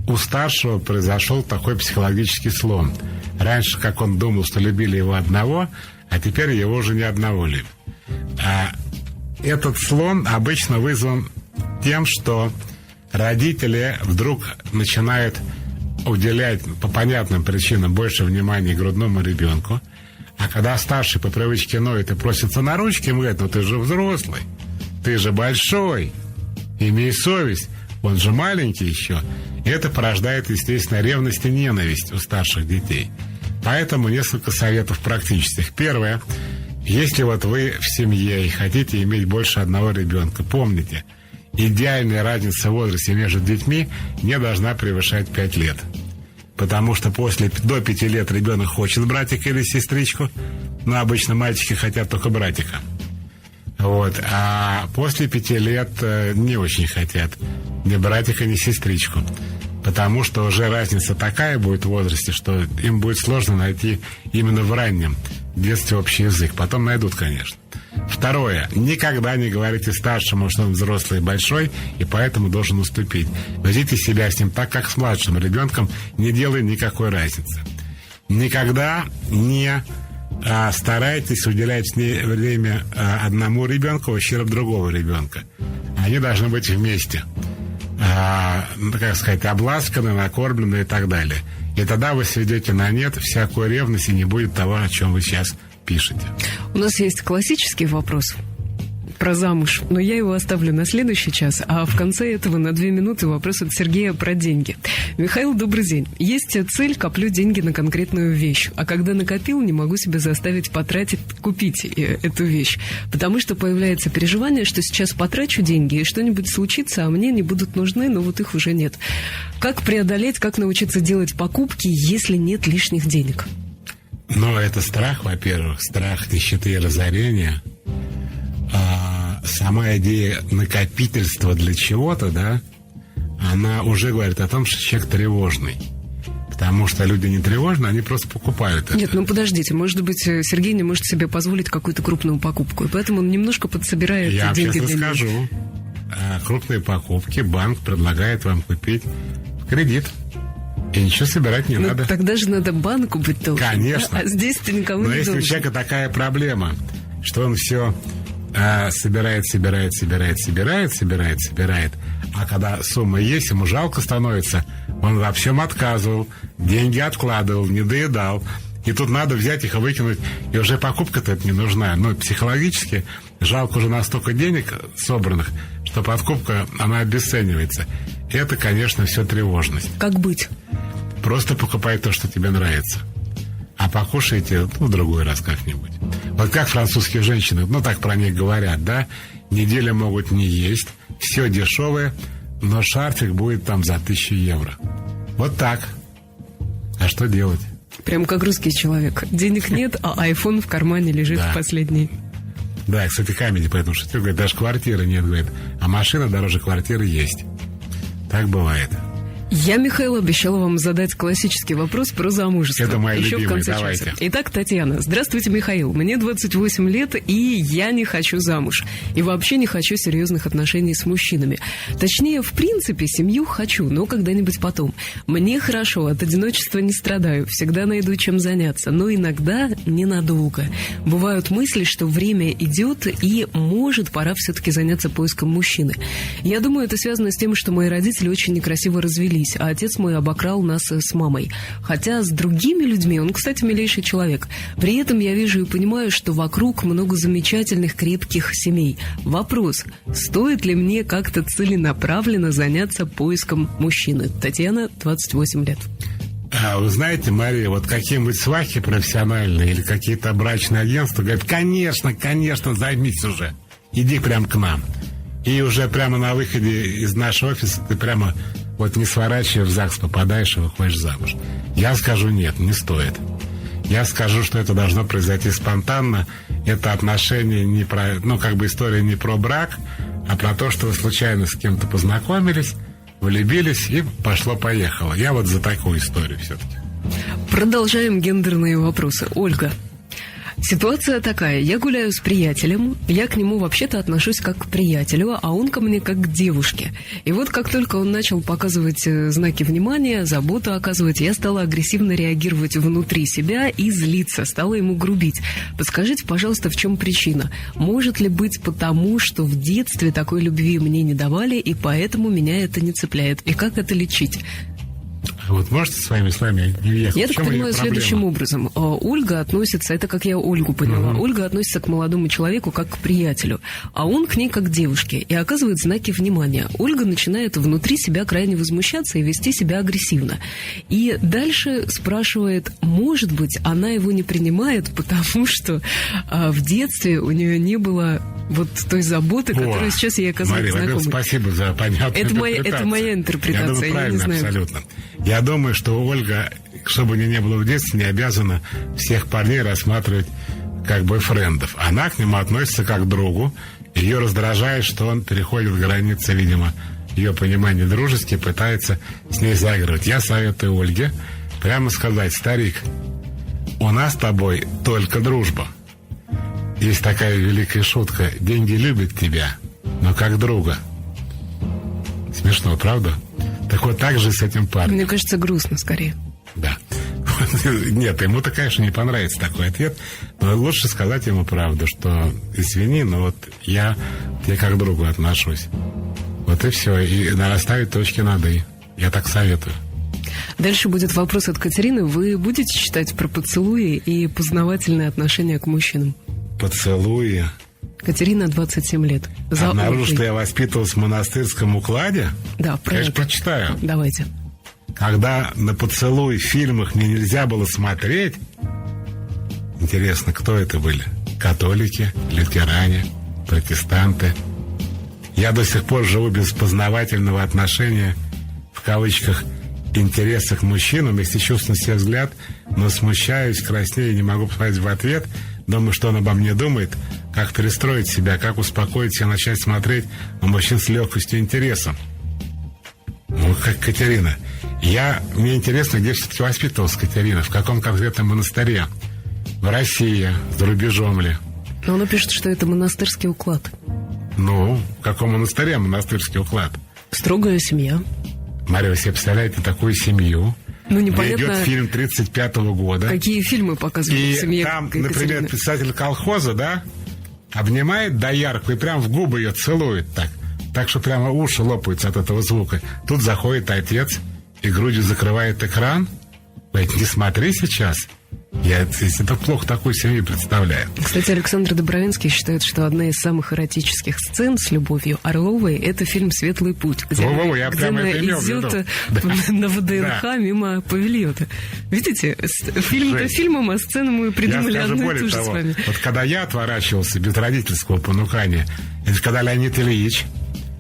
у старшего произошел такой психологический слом. Раньше, как он думал, что любили его одного, а теперь его уже не одного любят. Этот слом обычно вызван тем, что родители вдруг начинают уделять по понятным причинам больше внимания грудному ребенку, а когда старший по привычке ноет и просится на ручки, ему говорят: ты же взрослый, ты же большой, имей совесть, он же маленький еще. И это порождает, естественно, ревность и ненависть у старших детей. Поэтому несколько советов практических. Первое. Если вы в семье и хотите иметь больше одного ребенка, помните, идеальная разница в возрасте между детьми не должна превышать 5 лет. Потому что до 5 лет ребенок хочет братика или сестричку, но обычно мальчики хотят только братика. А после 5 лет не очень хотят ни братика, ни сестричку. Потому что уже разница такая будет в возрасте, что им будет сложно найти именно в раннем детстве общий язык. Потом найдут, конечно. Второе. Никогда не говорите старшему, что он взрослый и большой, и поэтому должен уступить. Ведите себя с ним так, как с младшим ребенком, не делая никакой разницы. Никогда не старайтесь уделять время одному ребенку в ущерб другого ребенка. Они должны быть вместе. Обласканы, накормлены и так далее. И тогда вы сведете на нет всякую ревность, и не будет того, о чем вы сейчас пишете. У нас есть классический вопрос про замуж, но я его оставлю на следующий час, а в конце этого на 2 минуты вопрос от Сергея про деньги. Михаил, добрый день. Есть цель, коплю деньги на конкретную вещь, а когда накопил, не могу себя заставить купить эту вещь, потому что появляется переживание, что сейчас потрачу деньги, и что-нибудь случится, а мне не будут нужны, но вот их уже нет. Как преодолеть, как научиться делать покупки, если нет лишних денег? Это страх, во-первых, страх нищеты и разорения. Сама идея накопительства для чего-то, да, она уже говорит о том, что человек тревожный. Потому что люди не тревожны, они просто покупают это. Нет, подождите, может быть, Сергей не может себе позволить какую-то крупную покупку, и поэтому он немножко подсобирает деньги. Я вам сейчас расскажу. Крупные покупки банк предлагает вам купить в кредит. И ничего собирать не надо. Тогда же надо банку быть должен. Конечно. А здесь-то никому не должен. Но если у человека такая проблема, что он все собирает, а когда сумма есть, ему жалко становится, он во всем отказывал, деньги откладывал, не доедал. И тут надо взять их и выкинуть, и уже покупка-то это не нужна. Психологически жалко уже настолько денег собранных, что покупка, она обесценивается. Это, конечно, все тревожность. Как быть? Просто покупай то, что тебе нравится. А покушайте, в другой раз как-нибудь. Как французские женщины, так про них говорят, да? Неделю могут не есть, все дешевое, но шарфик будет там за 1000 евро. Вот так. А что делать? Прям как русский человек. Денег нет, а айфон в кармане лежит последний. Да, кстати, Камеди поэтому шутил, говорит, даже квартиры нет, говорит, а машина дороже квартиры есть. Так бывает. Я, Михаил, обещала вам задать классический вопрос про замужество. Это моя еще любимая, в конце давайте. часа. Итак, Татьяна. Здравствуйте, Михаил. Мне 28 лет, и я не хочу замуж. И вообще не хочу серьезных отношений с мужчинами. Точнее, в принципе, семью хочу, но когда-нибудь потом. Мне хорошо, от одиночества не страдаю, всегда найду чем заняться, но иногда ненадолго. Бывают мысли, что время идет, и, может, пора все-таки заняться поиском мужчины. Я думаю, это связано с тем, что мои родители очень некрасиво развелись, а отец мой обокрал нас с мамой. Хотя с другими людьми он, кстати, милейший человек. При этом я вижу и понимаю, что вокруг много замечательных, крепких семей. Вопрос, стоит ли мне как-то целенаправленно заняться поиском мужчины? Татьяна, 28 лет. А вы знаете, Мария, вот какие-нибудь свахи профессиональные или какие-то брачные агентства говорят, конечно, займись уже. Иди прямо к нам. И уже прямо на выходе из нашего офиса ты прямо вот не сворачивая в ЗАГС попадаешь и выходишь замуж. Я скажу нет, не стоит. Я скажу, что это должно произойти спонтанно. Это отношения не про, история не про брак, а про то, что вы случайно с кем-то познакомились, влюбились и пошло-поехало. Я вот за такую историю все-таки. Продолжаем гендерные вопросы. Ольга. Ситуация такая. Я гуляю с приятелем, я к нему вообще-то отношусь как к приятелю, а он ко мне как к девушке. И вот как только он начал показывать знаки внимания, заботу оказывать, я стала агрессивно реагировать внутри себя и злиться, стала ему грубить. Подскажите, пожалуйста, в чем причина? Может ли быть потому, что в детстве такой любви мне не давали, и поэтому меня это не цепляет? И как это лечить? Вот можете своими словами не въехать? Я так понимаю следующим образом. Ольга относится, это как я Ольгу поняла, Ольга относится к молодому человеку как к приятелю, а он к ней как к девушке и оказывает знаки внимания. Ольга начинает внутри себя крайне возмущаться и вести себя агрессивно. И дальше спрашивает, может быть, она его не принимает, потому что в детстве у нее не было вот той заботы, которую сейчас ей оказывает знакомый. Мария, спасибо за понятную интерпретацию. Это моя интерпретация, я думаю, я не знаю. Абсолютно. Я думаю, что Ольга, чтобы у нее не было в детстве, не обязана всех парней рассматривать как бойфрендов. Она к нему относится как к другу. Ее раздражает, что он переходит границы, видимо, ее понимания дружески, пытается с ней заигрывать. Я советую Ольге прямо сказать: старик, у нас с тобой только дружба. Есть такая великая шутка: деньги любят тебя, но как друга. Смешно, правда? Так вот так же с этим парнем. Мне кажется, грустно скорее. Да. Нет, ему-то, конечно, не понравится такой ответ, но лучше сказать ему правду, что извини, но вот я как к другу отношусь. Вот и все. И расставить точки над «и». Я так советую. Дальше будет вопрос от Катерины. Вы будете читать про поцелуи и познавательные отношения к мужчинам? Поцелуи? Катерина, 27 лет. Обнаружу, что я воспитывался в монастырском укладе? Да, конечно, прочитаю. Давайте. Когда на поцелуй в фильмах мне нельзя было смотреть, интересно, кто это были? Католики, лютеране, протестанты? Я до сих пор живу без познавательного отношения, в кавычках, интереса к мужчинам, если чувствую себе взгляд, но смущаюсь, краснею, не могу посмотреть в ответ, думаю, что он обо мне думает, как перестроить себя, как успокоить себя, начать смотреть на мужчин с легкостью и интересом. Ну, как Катерина. Мне интересно, где все-таки воспитывалась Катерина, в каком конкретном монастыре? В России, за рубежом ли? Но она пишет, что это монастырский уклад. Ну, в каком монастыре монастырский уклад? Строгая семья. Мария, вы себе представляете такую семью? Ну, непонятно... Где идет фильм 1935 года. Какие фильмы показывают в семье И там, Екатерины? например, председатель колхоза, да, обнимает доярку и прям в губы ее целует так. Так что прямо уши лопаются от этого звука. Тут заходит отец и грудью закрывает экран. Говорит, не смотри сейчас. Я это плохо такую семью представляю. Кстати, Александр Добровинский считает, что одна из самых эротических сцен с любовью Орловой — это фильм «Светлый путь», где она идет на ВДНХ мимо павильона. Видите, фильм-то фильмом, а сцену мы придумали одну и ту же с вами. Вот когда я отворачивался без родительского понукания, это когда Леонид Ильич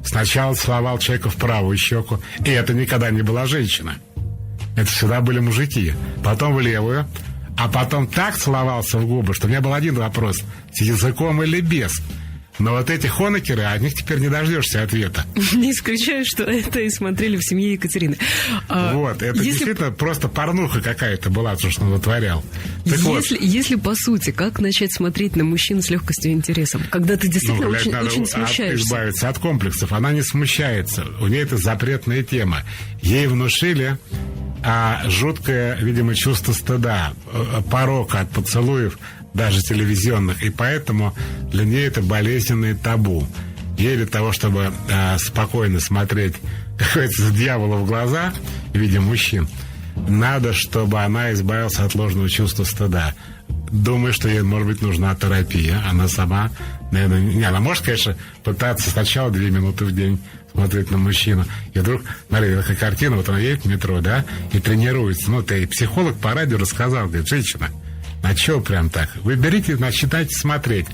сначала целовал человека в правую щеку, и это никогда не была женщина. Это всегда были мужики. Потом в левую, а потом так целовался в губы, что у меня был один вопрос: с языком или без? Но вот эти хонекеры, от них теперь не дождешься ответа. Не исключаю, что это и смотрели в семье Екатерины. Вот, это действительно просто порнуха какая-то была, то, что он вытворял. Если по сути, как начать смотреть на мужчин с легкостью и интересом? Когда ты действительно очень смущаешься. Избавиться от комплексов. Она не смущается. У нее это запретная тема. Ей внушили жуткое, видимо, чувство стыда, порока от поцелуев, даже телевизионных, и поэтому для нее это болезненное табу. Ей для того, чтобы спокойно смотреть, как говорится, дьяволу в глаза в виде мужчин, надо, чтобы она избавилась от ложного чувства стыда. Думаю, что ей, может быть, нужна терапия. Она сама, наверное, не, она может, конечно, пытаться сначала 2 минуты в день смотреть на мужчину, и вдруг, смотри, такая картина, вот она едет в метро, да, и тренируется. Ну, ты психолог по радио рассказал, говорит, женщина, а чего прям так? Вы берите, начинайте смотреть.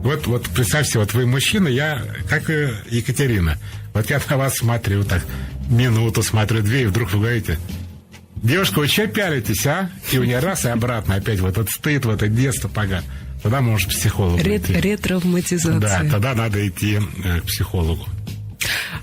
Вот представьте, вот вы мужчина, я, как и Екатерина. Вот я на вас смотрю, так, минуту смотрю, 2, и вдруг вы говорите, девушка, вы что пялитесь, а? И у нее раз и обратно опять вот этот стыд, вот это детство поганое. Тогда можешь к психологу идти. Ретравматизация. Да, тогда надо идти к психологу.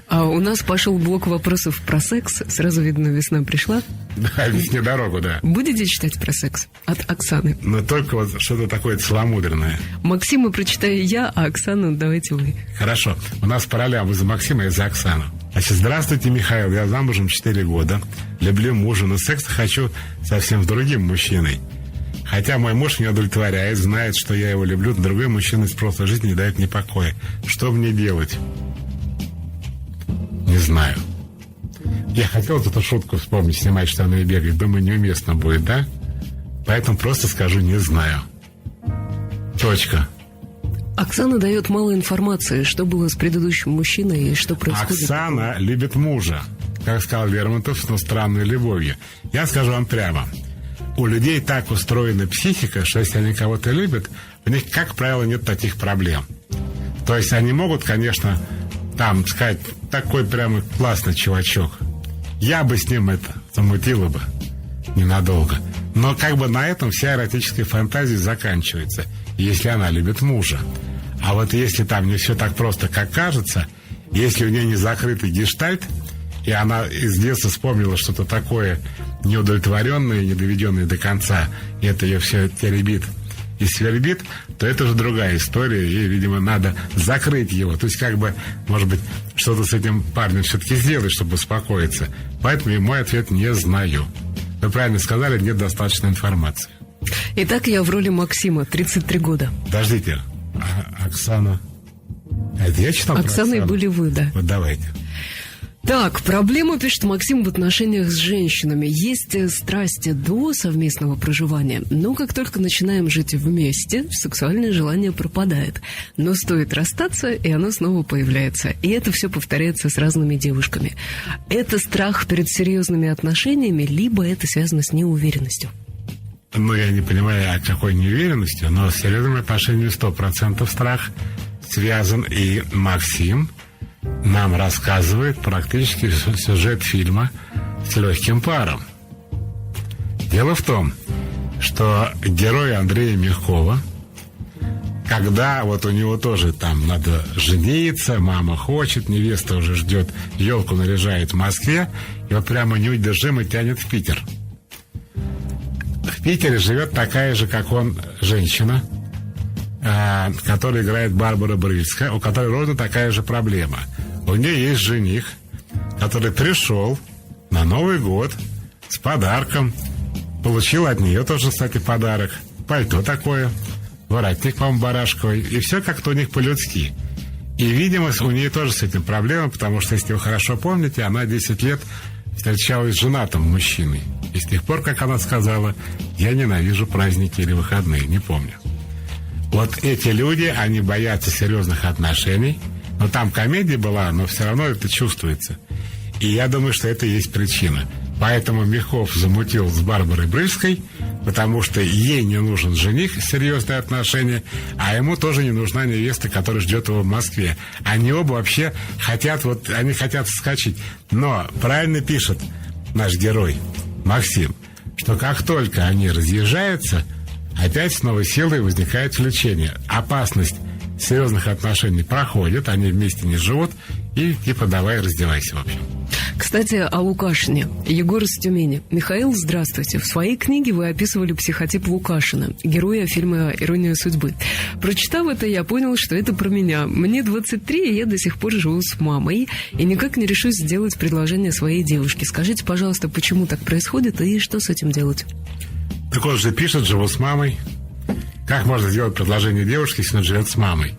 У нас пошел блок вопросов про секс. Сразу видно, весна пришла. Да, весне дорогу, да. Будете читать про секс? От Оксаны. Но только вот что-то такое целомудренное. Максима прочитаю я, а Оксану давайте вы. Хорошо. У нас по ролям. Вы за Максима, я за Оксану. Значит, здравствуйте, Михаил. Я замужем 4 года. Люблю мужа, но секса хочу совсем с другим мужчиной. Хотя мой муж меня удовлетворяет, знает, что я его люблю, но другой мужчина из прошлой жизни не дает мне покоя. Что мне делать? Не знаю. Я хотел эту шутку вспомнить, снимать штаны и бегать. Думаю, неуместно будет, да? Поэтому просто скажу, не знаю. Точка. Оксана дает мало информации, что было с предыдущим мужчиной и что происходит. Оксана любит мужа, как сказал Лермонтов, но странной любовью. Я скажу вам прямо. У людей так устроена психика, что если они кого-то любят, у них, как правило, нет таких проблем. То есть они могут, конечно, там сказать, такой прямо классный чувачок. Я бы с ним это замутила бы ненадолго. Но как бы на этом вся эротическая фантазия заканчивается, если она любит мужа. А вот если там не все так просто, как кажется, если у нее не закрытый гештальт, и она из детства вспомнила что-то такое неудовлетворенное, недоведенное до конца, и это ее все теребит и свербит, то это уже другая история, и, видимо, надо закрыть его. То есть, как бы, может быть, что-то с этим парнем все-таки сделать, чтобы успокоиться. Поэтому и мой ответ не знаю. Вы правильно сказали, нет достаточной информации. Итак, я в роли Максима, 33 года. Подождите, Оксана... Это я читал Оксаной были вы, да. Вот давайте. Так, проблема, пишет Максим, в отношениях с женщинами. Есть страсти до совместного проживания, но как только начинаем жить вместе, сексуальное желание пропадает. Но стоит расстаться, и оно снова появляется. И это все повторяется с разными девушками. Это страх перед серьезными отношениями, либо это связано с неуверенностью? Ну, я не понимаю, о какой неуверенности, но с серьезными отношениями 100% страх связан. И Максим нам рассказывает практически сюжет фильма «С легким паром». Дело в том, что герой Андрея Мягкова, когда вот у него тоже там надо жениться, мама хочет, невеста уже ждет, елку наряжает в Москве, и вот прямо неудержимо тянет в Питер. В Питере живет такая же, как он, женщина, которая играет Барбара Брыльская, у которой ровно такая же проблема. У нее есть жених, который пришел на Новый год с подарком, получил от нее тоже, кстати, подарок, пальто такое, воротник, по-моему, барашковый, и все как-то у них по-людски. И, видимо, у нее тоже с этим проблема, потому что, если вы хорошо помните, она 10 лет встречалась с женатым мужчиной. И с тех пор, как она сказала, я ненавижу праздники или выходные, не помню. Вот эти люди, они боятся серьезных отношений. Но там комедия была, но все равно это чувствуется. И я думаю, что это и есть причина. Поэтому Мягков замутил с Барбарой Брыльской, потому что ей не нужен жених, серьезные отношения, а ему тоже не нужна невеста, которая ждет его в Москве. Они оба вообще хотят, вот они хотят вскочить. Но правильно пишет наш герой Максим, что как только они разъезжаются, опять с новой силой возникает влечение. Опасность серьезных отношений проходит, они вместе не живут, и типа давай раздевайся, в общем. Кстати, о Лукашине. Егор из Тюмени. Михаил, здравствуйте. В своей книге вы описывали психотип Лукашина, героя фильма «Ирония судьбы». Прочитав это, я понял, что это про меня. Мне 23, и я до сих пор живу с мамой, и никак не решусь сделать предложение своей девушке. Скажите, пожалуйста, почему так происходит, и что с этим делать? Так он же пишет, живу с мамой. Как можно сделать предложение девушке, если он живет с мамой?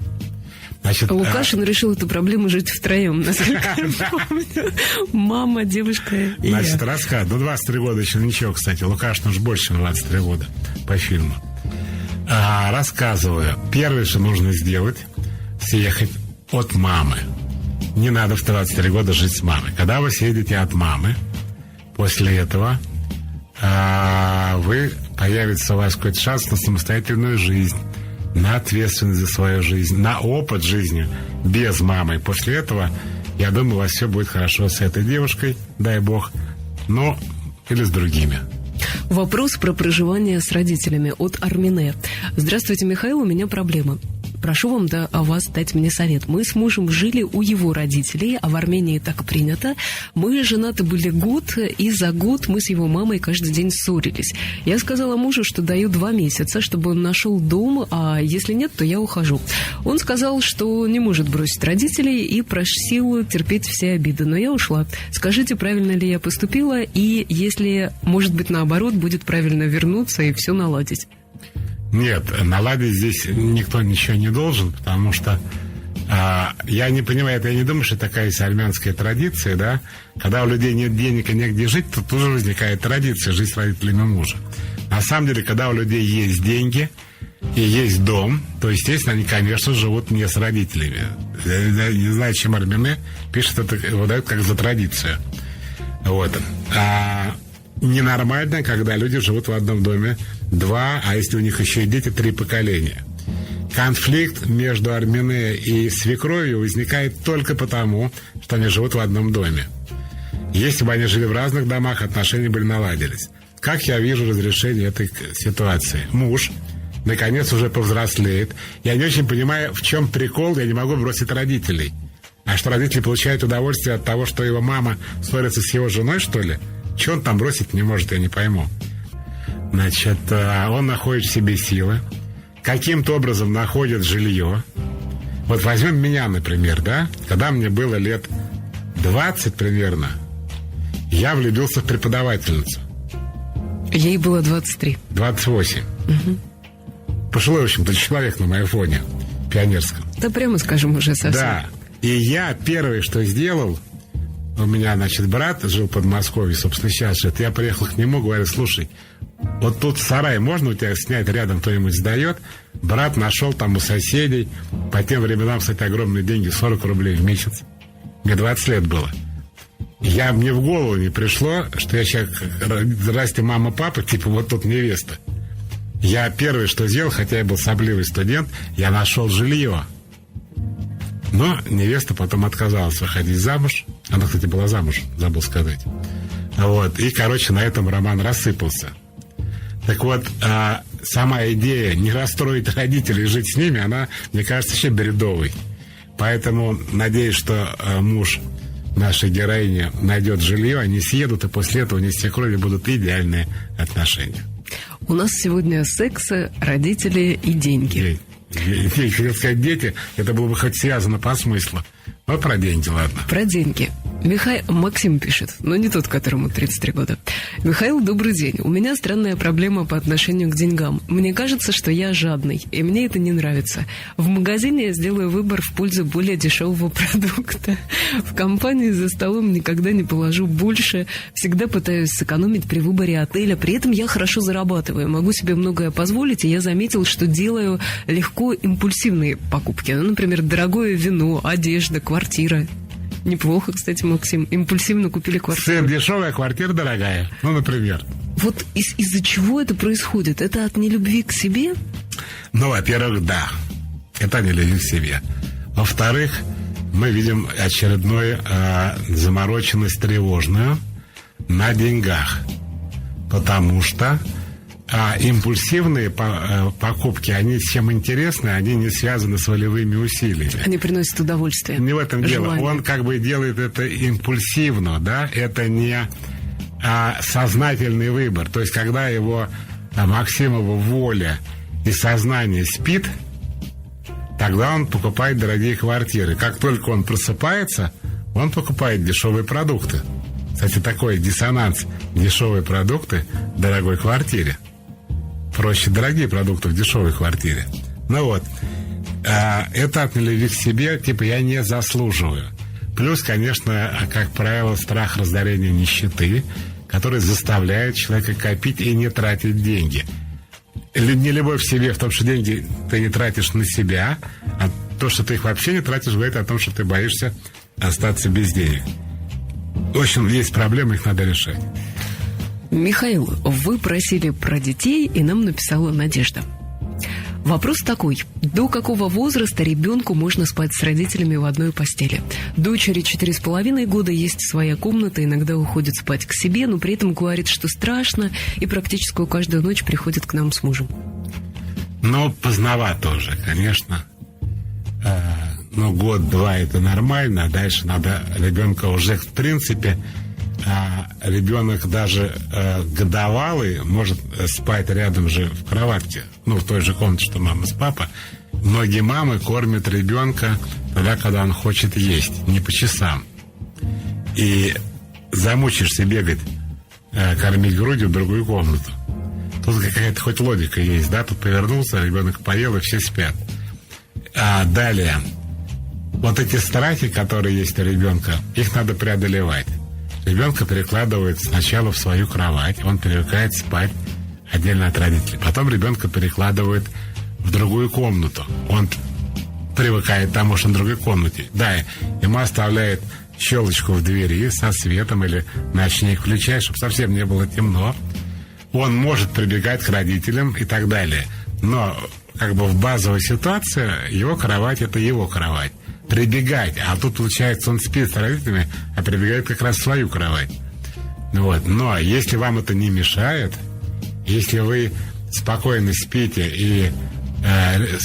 Значит, Лукашин решил эту проблему жить втроем, насколько я помню. Мама, девушка и значит, я. рассказ. 23 года еще ничего, кстати. Лукашин уж больше, чем 23 года по фильму. Рассказываю. Первое, что нужно сделать, съехать от мамы. Не надо в 23 года жить с мамой. Когда вы съедете от мамы, после этого появится у вас какой-то шанс на самостоятельную жизнь, на ответственность за свою жизнь, на опыт жизни без мамы. После этого, я думаю, у вас все будет хорошо с этой девушкой, дай бог, но или с другими. Вопрос про проживание с родителями от Армине. Здравствуйте, Михаил, у меня проблема. Прошу вас дать мне совет. Мы с мужем жили у его родителей, а в Армении так принято. Мы женаты были год, и за год мы с его мамой каждый день ссорились. Я сказала мужу, что даю 2 месяца, чтобы он нашел дом, а если нет, то я ухожу. Он сказал, что не может бросить родителей и просил терпеть все обиды, но я ушла. Скажите, правильно ли я поступила, и если, может быть, наоборот, будет правильно вернуться и все наладить? Нет, наладить здесь никто ничего не должен, потому что я не понимаю, я не думаю, что такая есть армянская традиция, да? Когда у людей нет денег и негде жить, то тоже возникает традиция жить с родителями мужа. На самом деле, когда у людей есть деньги и есть дом, то, естественно, они, конечно, живут не с родителями. Я не знаю, чем Армине пишет это, выдает как за традицию. Вот. Ненормально, когда люди живут в одном доме 2, а если у них еще и дети, 3 поколения. Конфликт между Армине и свекровью возникает только потому, что они живут в одном доме. Если бы они жили в разных домах, отношения бы наладились. Как я вижу разрешение этой ситуации? Муж, наконец, уже повзрослеет. Я не очень понимаю, в чем прикол, я не могу бросить родителей. А что родители получают удовольствие от того, что его мама ссорится с его женой, что ли? Чего он там бросить не может, я не пойму. Значит, он находит в себе силы, каким-то образом находит жилье. Вот возьмем меня, например, да? Когда мне было лет 20 примерно, я влюбился в преподавательницу. Ей было 23. 28. Угу. Пожилой, в общем-то, человек на моем фоне пионерском. Да прямо скажем уже совсем. Да. И я первое, что сделал, у меня, значит, брат жил в Подмосковье, собственно, сейчас же. Я приехал к нему, говорю, слушай, вот тут сарай можно у тебя снять, рядом кто-нибудь сдает? Брат нашел там у соседей, по тем временам, кстати, огромные деньги, 40 рублей в месяц. Мне 20 лет было. Мне в голову не пришло, что я сейчас, здрасте, мама, папа, типа вот тут невеста. Я первое, что сделал, хотя я был сопливый студент, я нашел жилье. Но невеста потом отказалась выходить замуж. Она, кстати, была замуж, забыл сказать. Вот. И, короче, на этом роман рассыпался. Так вот, сама идея не расстроить родителей и жить с ними, она, мне кажется, еще бредовой. Поэтому надеюсь, что муж нашей героини найдет жилье, они съедут, и после этого у них с свекровью будут идеальные отношения. У нас сегодня секс, родители и деньги. Я хотел сказать дети, это было бы хоть связано по смыслу. Но про деньги, ладно. Про деньги. Максим пишет, но не тот, которому 33 года. Михаил, добрый день. У меня странная проблема по отношению к деньгам. Мне кажется, что я жадный, и мне это не нравится. В магазине я сделаю выбор в пользу более дешевого продукта. В компании за столом никогда не положу больше. Всегда пытаюсь сэкономить при выборе отеля. При этом я хорошо зарабатываю. Могу себе многое позволить, и я заметил, что делаю легко импульсивные покупки. Ну, например, дорогое вино, одежда, квартира. Неплохо, кстати, Максим. Импульсивно купили квартиру. Сыр дешевая, квартира дорогая. Ну, например. Вот из-за чего это происходит? Это от нелюбви к себе? Ну, во-первых, да. Это нелюбви к себе. Во-вторых, мы видим очередную замороченность тревожную на деньгах. Потому что импульсивные покупки, они чем интересны, они не связаны с волевыми усилиями. Они приносят удовольствие. Не в этом дело. Желание. Он как бы делает это импульсивно, да, это не сознательный выбор. То есть, когда его Максимова воля и сознание спит, тогда он покупает дорогие квартиры. Как только он просыпается, он покупает дешевые продукты. Кстати, такой диссонанс. Дешевые продукты в дорогой квартире. Проще дорогие продукты в дешевой квартире. Ну вот. Это от нелюбви к себе, типа я не заслуживаю. Плюс, конечно, как правило, страх разорения нищеты, который заставляет человека копить и не тратить деньги. Не любовь к себе в том, что деньги ты не тратишь на себя, а то, что ты их вообще не тратишь, говорит о том, что ты боишься остаться без денег. В общем, есть проблемы, их надо решать. Михаил, вы просили про детей, и нам написала Надежда. Вопрос такой. До какого возраста ребенку можно спать с родителями в одной постели? Дочери 4,5 года, есть своя комната, иногда уходит спать к себе, но при этом говорит, что страшно, и практически каждую ночь приходит к нам с мужем. Ну, поздновато уже, конечно. Ну, год-два это нормально, а дальше надо ребенка уже, в принципе, ребенок даже годовалый может спать рядом же в кроватке, ну, в той же комнате, что мама с папой. Многие мамы кормят ребенка тогда, когда он хочет есть, не по часам. И замучишься бегать, кормить грудью в другую комнату. Тут какая-то хоть логика есть, да? Тут повернулся, ребенок поел, и все спят. А далее, вот эти страхи, которые есть у ребенка, их надо преодолевать. Ребенка перекладывают сначала в свою кровать, он привыкает спать отдельно от родителей. Потом ребенка перекладывают в другую комнату. Он привыкает к тому, что он в другой комнате. Да, ему оставляет щелочку в двери со светом или ночник включает, чтобы совсем не было темно. Он может прибегать к родителям и так далее. Но как бы в базовой ситуации его кровать – это его кровать. Прибегать, а тут, получается, он спит с родителями, а прибегает как раз в свою кровать. Вот. Но если вам это не мешает, если вы спокойно спите и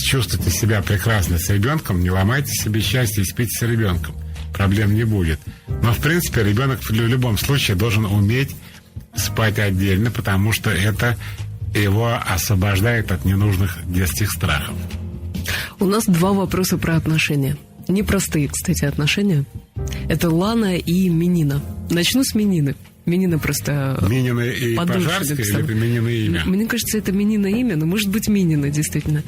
чувствуете себя прекрасно с ребенком, не ломайте себе счастье и спите с ребенком. Проблем не будет. Но, в принципе, ребенок в любом случае должен уметь спать отдельно, потому что это его освобождает от ненужных детских страхов. У нас два вопроса про отношения. Непростые, кстати, отношения. Это Лана и Минина. Начну с Минины. Минина просто... Минина и Пожарская, или это Минина имя? Мне кажется, это Минина имя, но может быть Минина, действительно.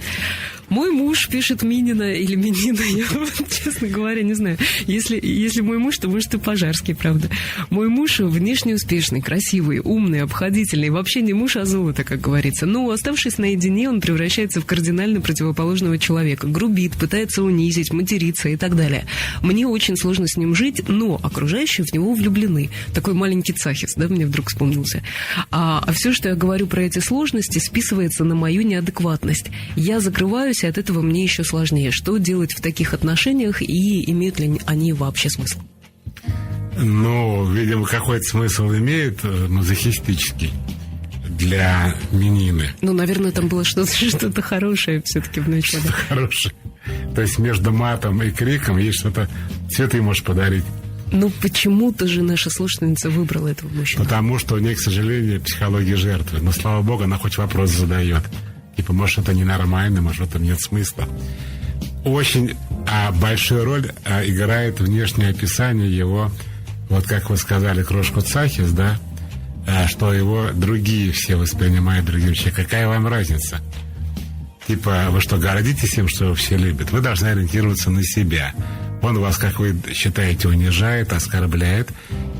Мой муж пишет Минина или Минина, я, честно говоря, не знаю. Если мой муж, то, может, и Пожарский, правда. Мой муж внешне успешный, красивый, умный, обходительный. Вообще не муж, а золото, как говорится. Но, оставшись наедине, он превращается в кардинально противоположного человека. Грубит, пытается унизить, материться и так далее. Мне очень сложно с ним жить, но окружающие в него влюблены. Такой маленький Цахис, да, мне вдруг вспомнился. А все, что я говорю про эти сложности, списывается на мою неадекватность. Я закрываюсь, и от этого мне еще сложнее. Что делать в таких отношениях, и имеют ли они вообще смысл? Ну, видимо, какой-то смысл имеет мазохистический для Минины. Ну, наверное, там было что-то хорошее все-таки в начале. Что-то хорошее. То есть между матом и криком есть что-то, цветы можешь подарить. Ну, почему-то же наша слушательница выбрала этого мужчину. Потому что у нее, к сожалению, психология жертвы. Но, слава богу, она хоть вопрос задает. Типа, может, это ненормально, может, в этом нет смысла. Очень большую роль играет внешнее описание его, вот как вы сказали, крошку Цахис, да, что его другие все воспринимают другим человеком. Какая вам разница? Типа, вы что, гордитесь им, что его все любят? Вы должны ориентироваться на себя. Он вас, как вы считаете, унижает, оскорбляет.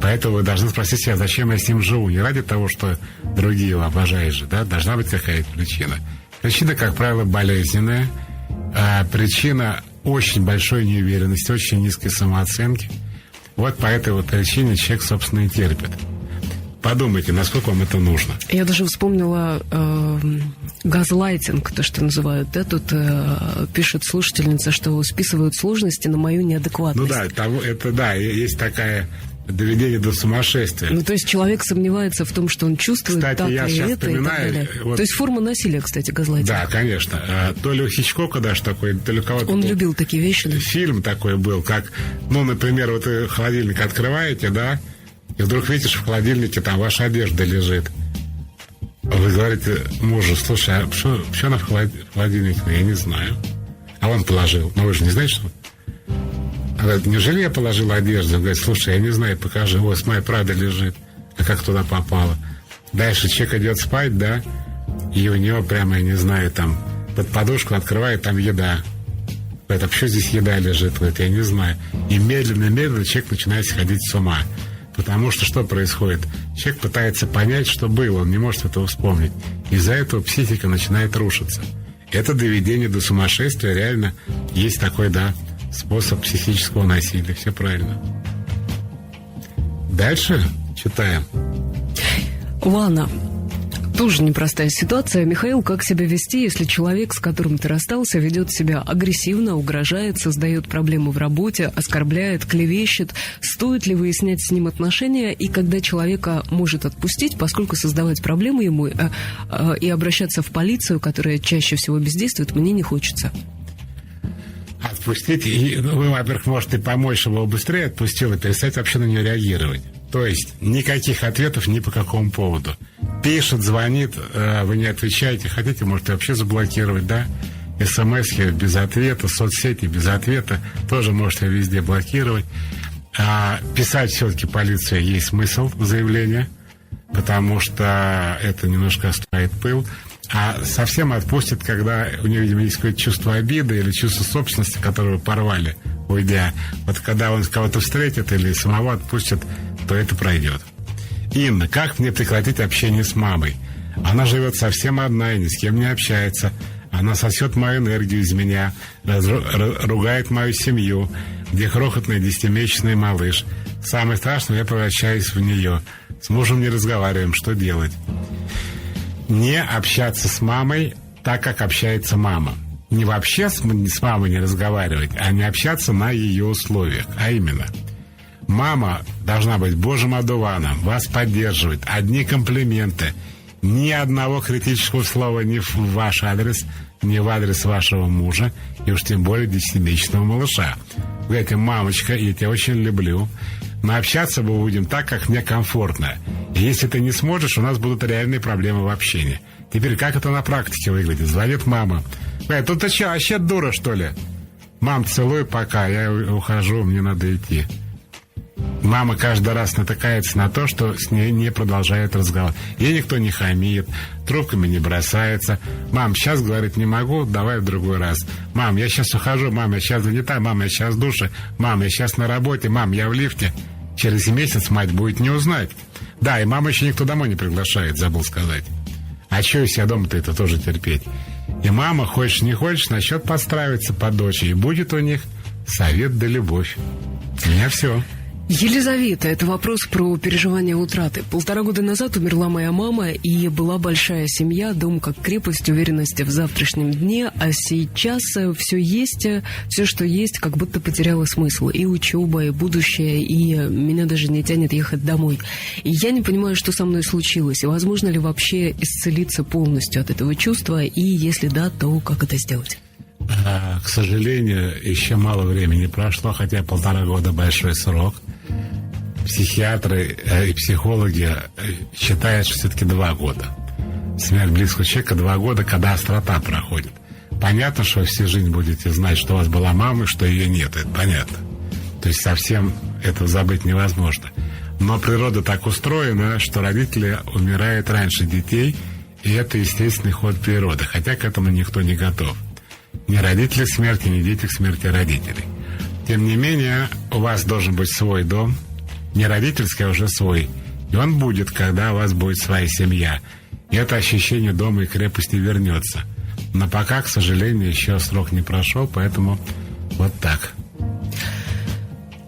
Поэтому вы должны спросить себя, зачем я с ним живу? Не ради того, что другие его обожают же, да? Должна быть какая-то причина. Причина, как правило, болезненная. Причина очень большой неуверенности, очень низкой самооценки. Вот по этой вот причине человек, собственно, и терпит. Подумайте, насколько вам это нужно. Я даже вспомнила газлайтинг, то, что называют. Да? Тут пишет слушательница, что списывают сложности на мою неадекватность. Ну да, есть такая доведение до сумасшествия. Ну, то есть человек сомневается в том, что он чувствует, кстати, так я и сейчас это, и так далее. вот... То есть форма насилия, кстати, газлайтинг. Да, конечно. То ли у Хичкока даже такой, то ли у кого-то... Он любил такие вещи, да? Фильм такой был, как, ну, например, вот вы холодильник открываете, да, и вдруг видишь, в холодильнике там ваша одежда лежит. Вы говорите мужу: слушай, а что она в холодильнике? Я не знаю. А он положил. Но вы же не знаете, что... Она говорит: неужели я положил одежду? Он говорит: слушай, я не знаю, покажи. Вот, смотри, правда лежит. А как туда попало? Дальше человек идет спать, да, и у него прямо, я не знаю, там, под подушку открывает, там еда. Говорит: а почему здесь еда лежит? Говорит: я не знаю. И медленно человек начинает сходить с ума. Потому что происходит? Человек пытается понять, что было, он не может этого вспомнить. Из-за этого психика начинает рушиться. Это доведение до сумасшествия, реально есть такой, да, способ психического насилия. Все правильно. Дальше читаем. Лана. Тоже непростая ситуация. Михаил, как себя вести, если человек, с которым ты расстался, ведет себя агрессивно, угрожает, создает проблемы в работе, оскорбляет, клевещет? Стоит ли выяснять с ним отношения? И когда человека может отпустить, поскольку создавать проблемы ему и обращаться в полицию, которая чаще всего бездействует, мне не хочется. Отпустить, и вы, во-первых, можете помочь, чтобы его быстрее отпустил, и перестать вообще на нее реагировать. То есть никаких ответов ни по какому поводу. Пишет, звонит, вы не отвечаете, хотите, можете вообще заблокировать, да? СМС-ки без ответа, соцсети без ответа, тоже можете везде блокировать. Писать все-таки полиции есть смысл заявления, потому что это немножко остужает пыл. А совсем отпустит, когда у него, видимо, есть какое-то чувство обиды или чувство собственности, которое порвали, уйдя. Вот когда он кого-то встретит или самого отпустит, то это пройдет. Инна, как мне прекратить общение с мамой? Она живет совсем одна и ни с кем не общается. Она сосет мою энергию из меня, ругает мою семью, где крохотный 10-месячный малыш. Самое страшное, я превращаюсь в нее. С мужем не разговариваем, что делать? Не общаться с мамой так, как общается мама. Не вообще с мамой не разговаривать, а не общаться на ее условиях. А именно, мама должна быть божьим одуваном, вас поддерживать, одни комплименты, ни одного критического слова ни в ваш адрес, ни в адрес вашего мужа, и уж тем более 10-месячного малыша. Вы говорите: мамочка, я тебя очень люблю, но общаться мы будем так, как мне комфортно. И если ты не сможешь, у нас будут реальные проблемы в общении. Теперь как это на практике выглядит? Звонит мама: говорит: тут ты что, вообще дура, что ли? Мам, целуй пока, я ухожу, мне надо идти. Мама каждый раз натыкается на то, что с ней не продолжает разговор. Ей никто не хамит, трубками не бросается. Мам, сейчас, говорит, не могу, давай в другой раз. Мам, я сейчас ухожу, мам, я сейчас занята, мам, я сейчас в душе, мам, я сейчас на работе, мам, я в лифте. Через месяц мать будет не узнать. Да, и мама еще никто домой не приглашает, забыл сказать. А что, если я дома-то это тоже терпеть? И мама, хочешь не хочешь, начнет подстраиваться под дочь. И будет у них совет да любовь. У меня все. Елизавета, это вопрос про переживание утраты. 1,5 года назад умерла моя мама, и была большая семья, дом как крепость, уверенность в завтрашнем дне, а сейчас все есть, все, что есть, как будто потеряло смысл. И учеба, и будущее, и меня даже не тянет ехать домой. И я не понимаю, что со мной случилось, и возможно ли вообще исцелиться полностью от этого чувства, и если да, то как это сделать? К сожалению, еще мало времени прошло, хотя 1,5 года большой срок. Психиатры и психологи считают, что все-таки 2 года. Смерть близкого человека 2 года, когда острота проходит. Понятно, что вы всю жизнь будете знать, что у вас была мама, что ее нет, это понятно. То есть совсем этого забыть невозможно. Но природа так устроена, что родители умирают раньше детей, и это естественный ход природы, хотя к этому никто не готов. Ни родители к смерти, ни дети к смерти родителей. Тем не менее, у вас должен быть свой дом, не родительский, а уже свой. И он будет, когда у вас будет своя семья. И это ощущение дома и крепости вернется. Но пока, к сожалению, еще срок не прошел, поэтому вот так.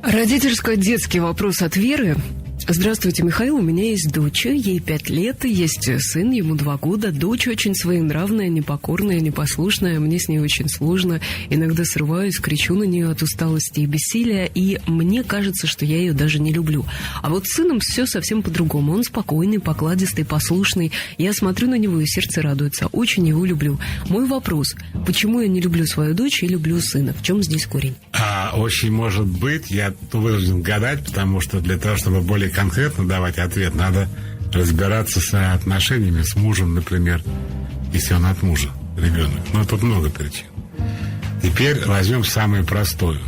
Родительско-детский вопрос от Веры. Здравствуйте, Михаил. У меня есть дочь, ей 5 лет, есть сын, ему 2 года. Дочь очень своенравная, непокорная, непослушная. Мне с ней очень сложно. Иногда срываюсь, кричу на нее от усталости и бессилия, и мне кажется, что я ее даже не люблю. А вот с сыном все совсем по-другому. Он спокойный, покладистый, послушный. Я смотрю на него, и сердце радуется. Очень его люблю. Мой вопрос: почему я не люблю свою дочь и люблю сына? В чем здесь корень? Очень может быть. Я вынужден гадать, потому что для того, чтобы более конкретно давать ответ, надо разбираться с отношениями с мужем, например, если он от мужа ребенок. Но тут много причин. Теперь возьмем самую простую.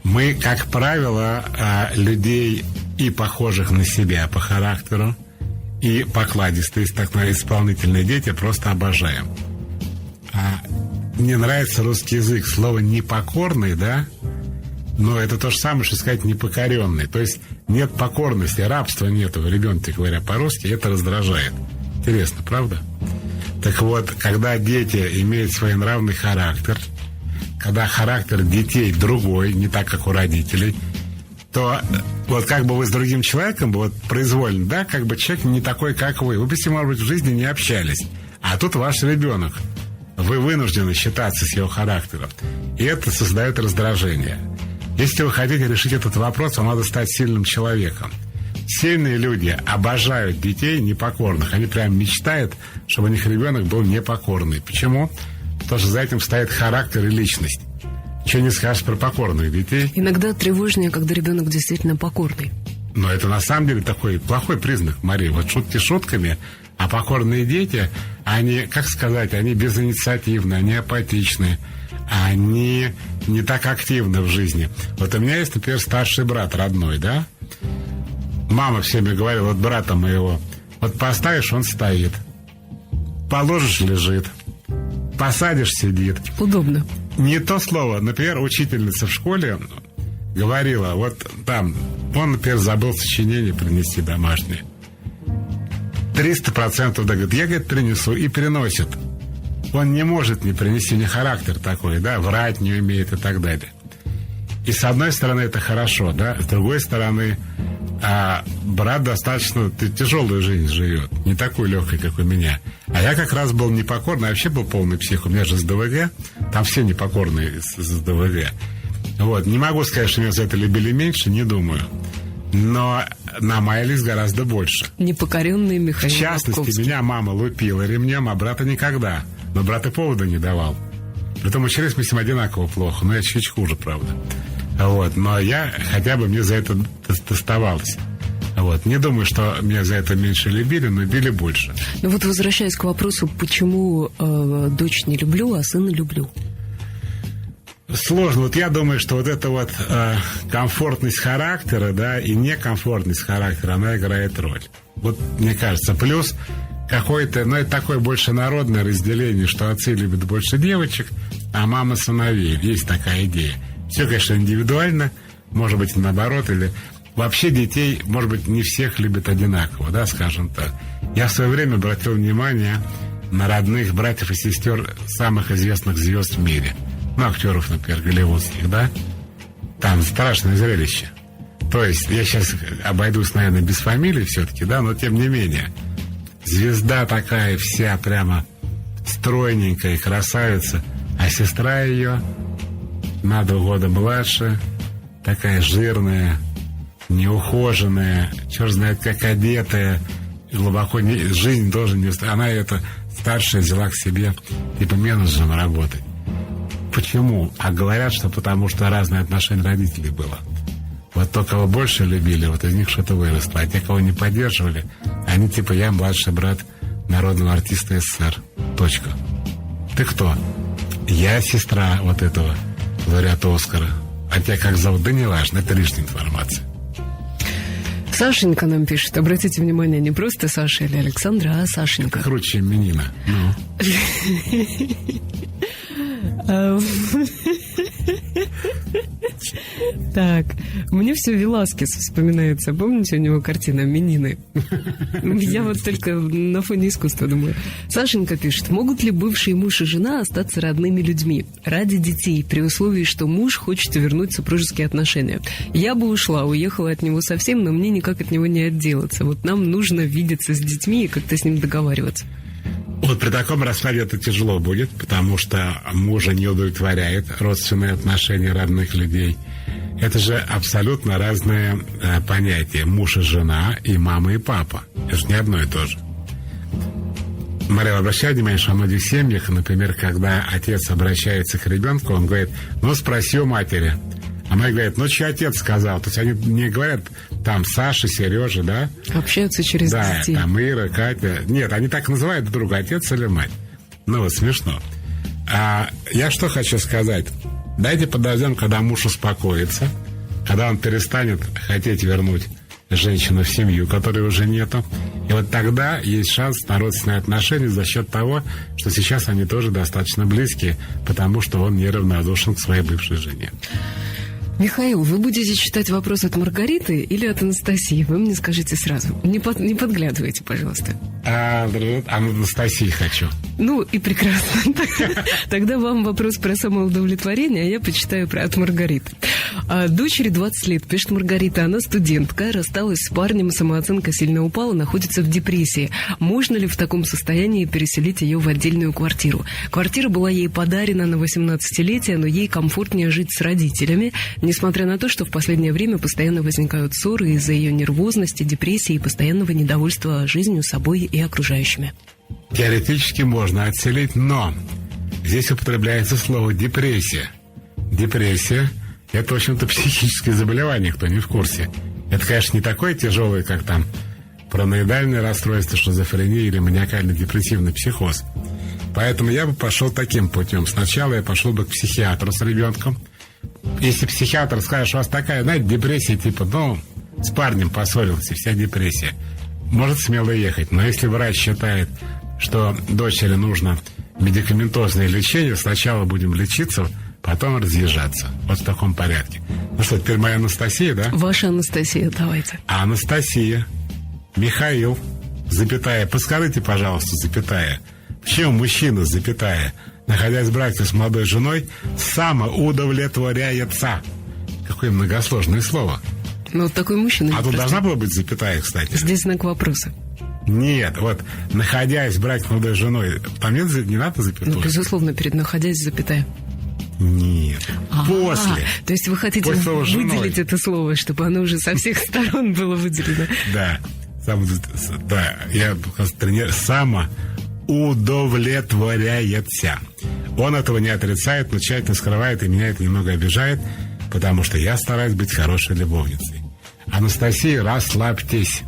Мы, как правило, людей и похожих на себя по характеру, и покладистые, так называемые исполнительные дети просто обожаем. Мне нравится русский язык. Слово «непокорный», да? Но это то же самое, что сказать «непокоренный». То есть нет покорности, рабства нету в ребенке, говоря по-русски, это раздражает. Интересно, правда? Так вот, когда дети имеют своенравный характер, когда характер детей другой, не так, как у родителей, то вот как бы вы с другим человеком, вот произвольно, да, как бы человек не такой, как вы. Вы, может быть, в жизни не общались. А тут ваш ребенок. Вы вынуждены считаться с его характером. И это создает раздражение. Если вы хотите решить этот вопрос, вам надо стать сильным человеком. Сильные люди обожают детей непокорных. Они прям мечтают, чтобы у них ребенок был непокорный. Почему? Потому что за этим стоит характер и личность. Чего не скажешь про покорных детей. Иногда тревожнее, когда ребенок действительно покорный. Но это на самом деле такой плохой признак, Мария. Вот шутки шутками, а покорные дети, они, как сказать, они безинициативны, они апатичны, они не так активны в жизни. Вот у меня есть, например, старший брат родной, да? Мама всеми говорила, вот брата моего, вот поставишь, он стоит. Положишь, лежит. Посадишь, сидит. Удобно. Не то слово. Например, учительница в школе говорила, вот там, он, например, забыл сочинение принести домашнее. 300% да, говорит, я, говорит, принесу, и приносит. Он не может не принести, у него характер такой, да, врать не умеет и так далее. И с одной стороны это хорошо, да, с другой стороны брат достаточно тяжелую жизнь живет, не такую легкую, как у меня. А я как раз был непокорный, вообще был полный псих, у меня же СДВГ, там все непокорные с СДВГ. Вот, не могу сказать, что меня за это любили меньше, не думаю. Но намаялись гораздо больше. Непокоренный Михаил В частности, Лобковский. меня мама лупила ремнем, а брата никогда. Но брат и повода не давал. Притом учились мы с ним одинаково плохо, но я чуть хуже, правда. Вот. Но я, хотя бы мне за это доставалось. Вот. Не думаю, что меня за это меньше любили, но били больше. Ну вот, возвращаясь к вопросу, почему дочь не люблю, а сына люблю. Сложно. Вот я думаю, что вот эта вот комфортность характера, да, и некомфортность характера, она играет роль. Вот, мне кажется, плюс какое-то, ну, это такое больше народное разделение, что отцы любят больше девочек, а мама сыновей. Есть такая идея. Все, конечно, индивидуально, может быть, наоборот, или... Вообще детей, может быть, не всех любят одинаково, да, скажем так. Я в свое время обратил внимание на родных братьев и сестер самых известных звезд в мире. Ну, актеров, например, голливудских, да? Там страшное зрелище. То есть, я сейчас обойдусь, наверное, без фамилии все-таки, да, но тем не менее. Звезда такая вся прямо стройненькая, красавица, а сестра ее на 2 года младше, такая жирная, неухоженная, черт знает как одетая, глубоко не, жизнь тоже не... Она это старшая взяла к себе типа менеджером работать. Почему? А говорят, что потому что разные отношения родителей было. Вот то, кого больше любили, вот из них что-то выросло. А те, кого не поддерживали, они типа я младший брат народного артиста СССР. Точка. Ты кто? Я сестра вот этого лауреата Оскара. А тебя как зовут? Да не важно, это лишняя информация. Сашенька нам пишет. Обратите внимание, не просто Саша или Александра, а Сашенька. Круче, чем Минина. Ну. Так, мне все Веласкес вспоминается. Помните, у него картина «Менины»? Я вот только на фоне искусства думаю. Сашенька пишет: могут ли бывший муж и жена остаться родными людьми ради детей, при условии, что муж хочет вернуть супружеские отношения? Я бы ушла, уехала от него совсем, но мне никак от него не отделаться. Вот нам нужно видеться с детьми и как-то с ним договариваться. Вот при таком раскладе это тяжело будет, потому что мужа не удовлетворяет родственные отношения родных людей. Это же абсолютно разные понятия. Муж и жена, и мама, и папа. Это же не одно и то же. Мария, обращай внимание, что во многих семьях, например, когда отец обращается к ребенку, он говорит: ну, спроси у матери. А мать говорит: ну, чей отец сказал? То есть они не говорят там Саша, Сережа, да? Общаются через детей. Да, там Ира, Катя. Нет, они так называют друг друга, отец или мать. Ну, вот смешно. А я что хочу сказать. Дайте подождем, когда муж успокоится, когда он перестанет хотеть вернуть женщину в семью, которой уже нету. И вот тогда есть шанс на родственные отношения за счет того, что сейчас они тоже достаточно близкие, потому что он неравнодушен к своей бывшей жене. Михаил, вы будете читать вопрос от Маргариты или от Анастасии? Вы мне скажите сразу. Не подглядывайте, пожалуйста. От Анастасии хочу. Ну и прекрасно. Тогда вам вопрос про самоудовлетворение, а я почитаю от Маргариты. Дочери 20 лет, пишет Маргарита. Она студентка, рассталась с парнем, самооценка сильно упала, находится в депрессии. Можно ли в таком состоянии переселить ее в отдельную квартиру? Квартира была ей подарена на 18-летие, но ей комфортнее жить с родителями, несмотря на то, что в последнее время постоянно возникают ссоры из-за ее нервозности, депрессии и постоянного недовольства жизнью, собой и окружающими. Теоретически можно отселить, но здесь употребляется слово депрессия. Депрессия – это, в общем-то, психическое заболевание, кто не в курсе. Это, конечно, не такое тяжелое, как там параноидальное расстройство, шизофрения или маниакально-депрессивный психоз. Поэтому я бы пошел таким путем. Сначала я пошел бы к психиатру с ребенком. Если психиатр скажет, что у вас такая, знаете, депрессия, типа, ну, с парнем поссорился, вся депрессия, может смело ехать. Но если врач считает, что дочери нужно медикаментозное лечение, сначала будем лечиться, потом разъезжаться. Вот в таком порядке. Ну что, теперь моя Анастасия, да? Ваша Анастасия, давайте. А Анастасия, Михаил, запятая, подскажите, пожалуйста, запятая, почему мужчина, запятая, находясь в браке с молодой женой, самоудовлетворяется? Какое многосложное слово. Ну, вот такой мужчина. А тут должна была быть запятая, кстати. Здесь знак вопроса. Нет, вот, находясь в браке с молодой женой, там нет, не надо запятую? Ну, безусловно, перед находясь запятая. Нет, после. То есть вы хотите выделить это слово, чтобы оно уже со всех сторон было выделено? Да, я тренер самоудовлетворяется. Он этого не отрицает, но тщательно скрывает, и меня это немного обижает, потому что я стараюсь быть хорошей любовницей. Анастасия, расслабьтесь,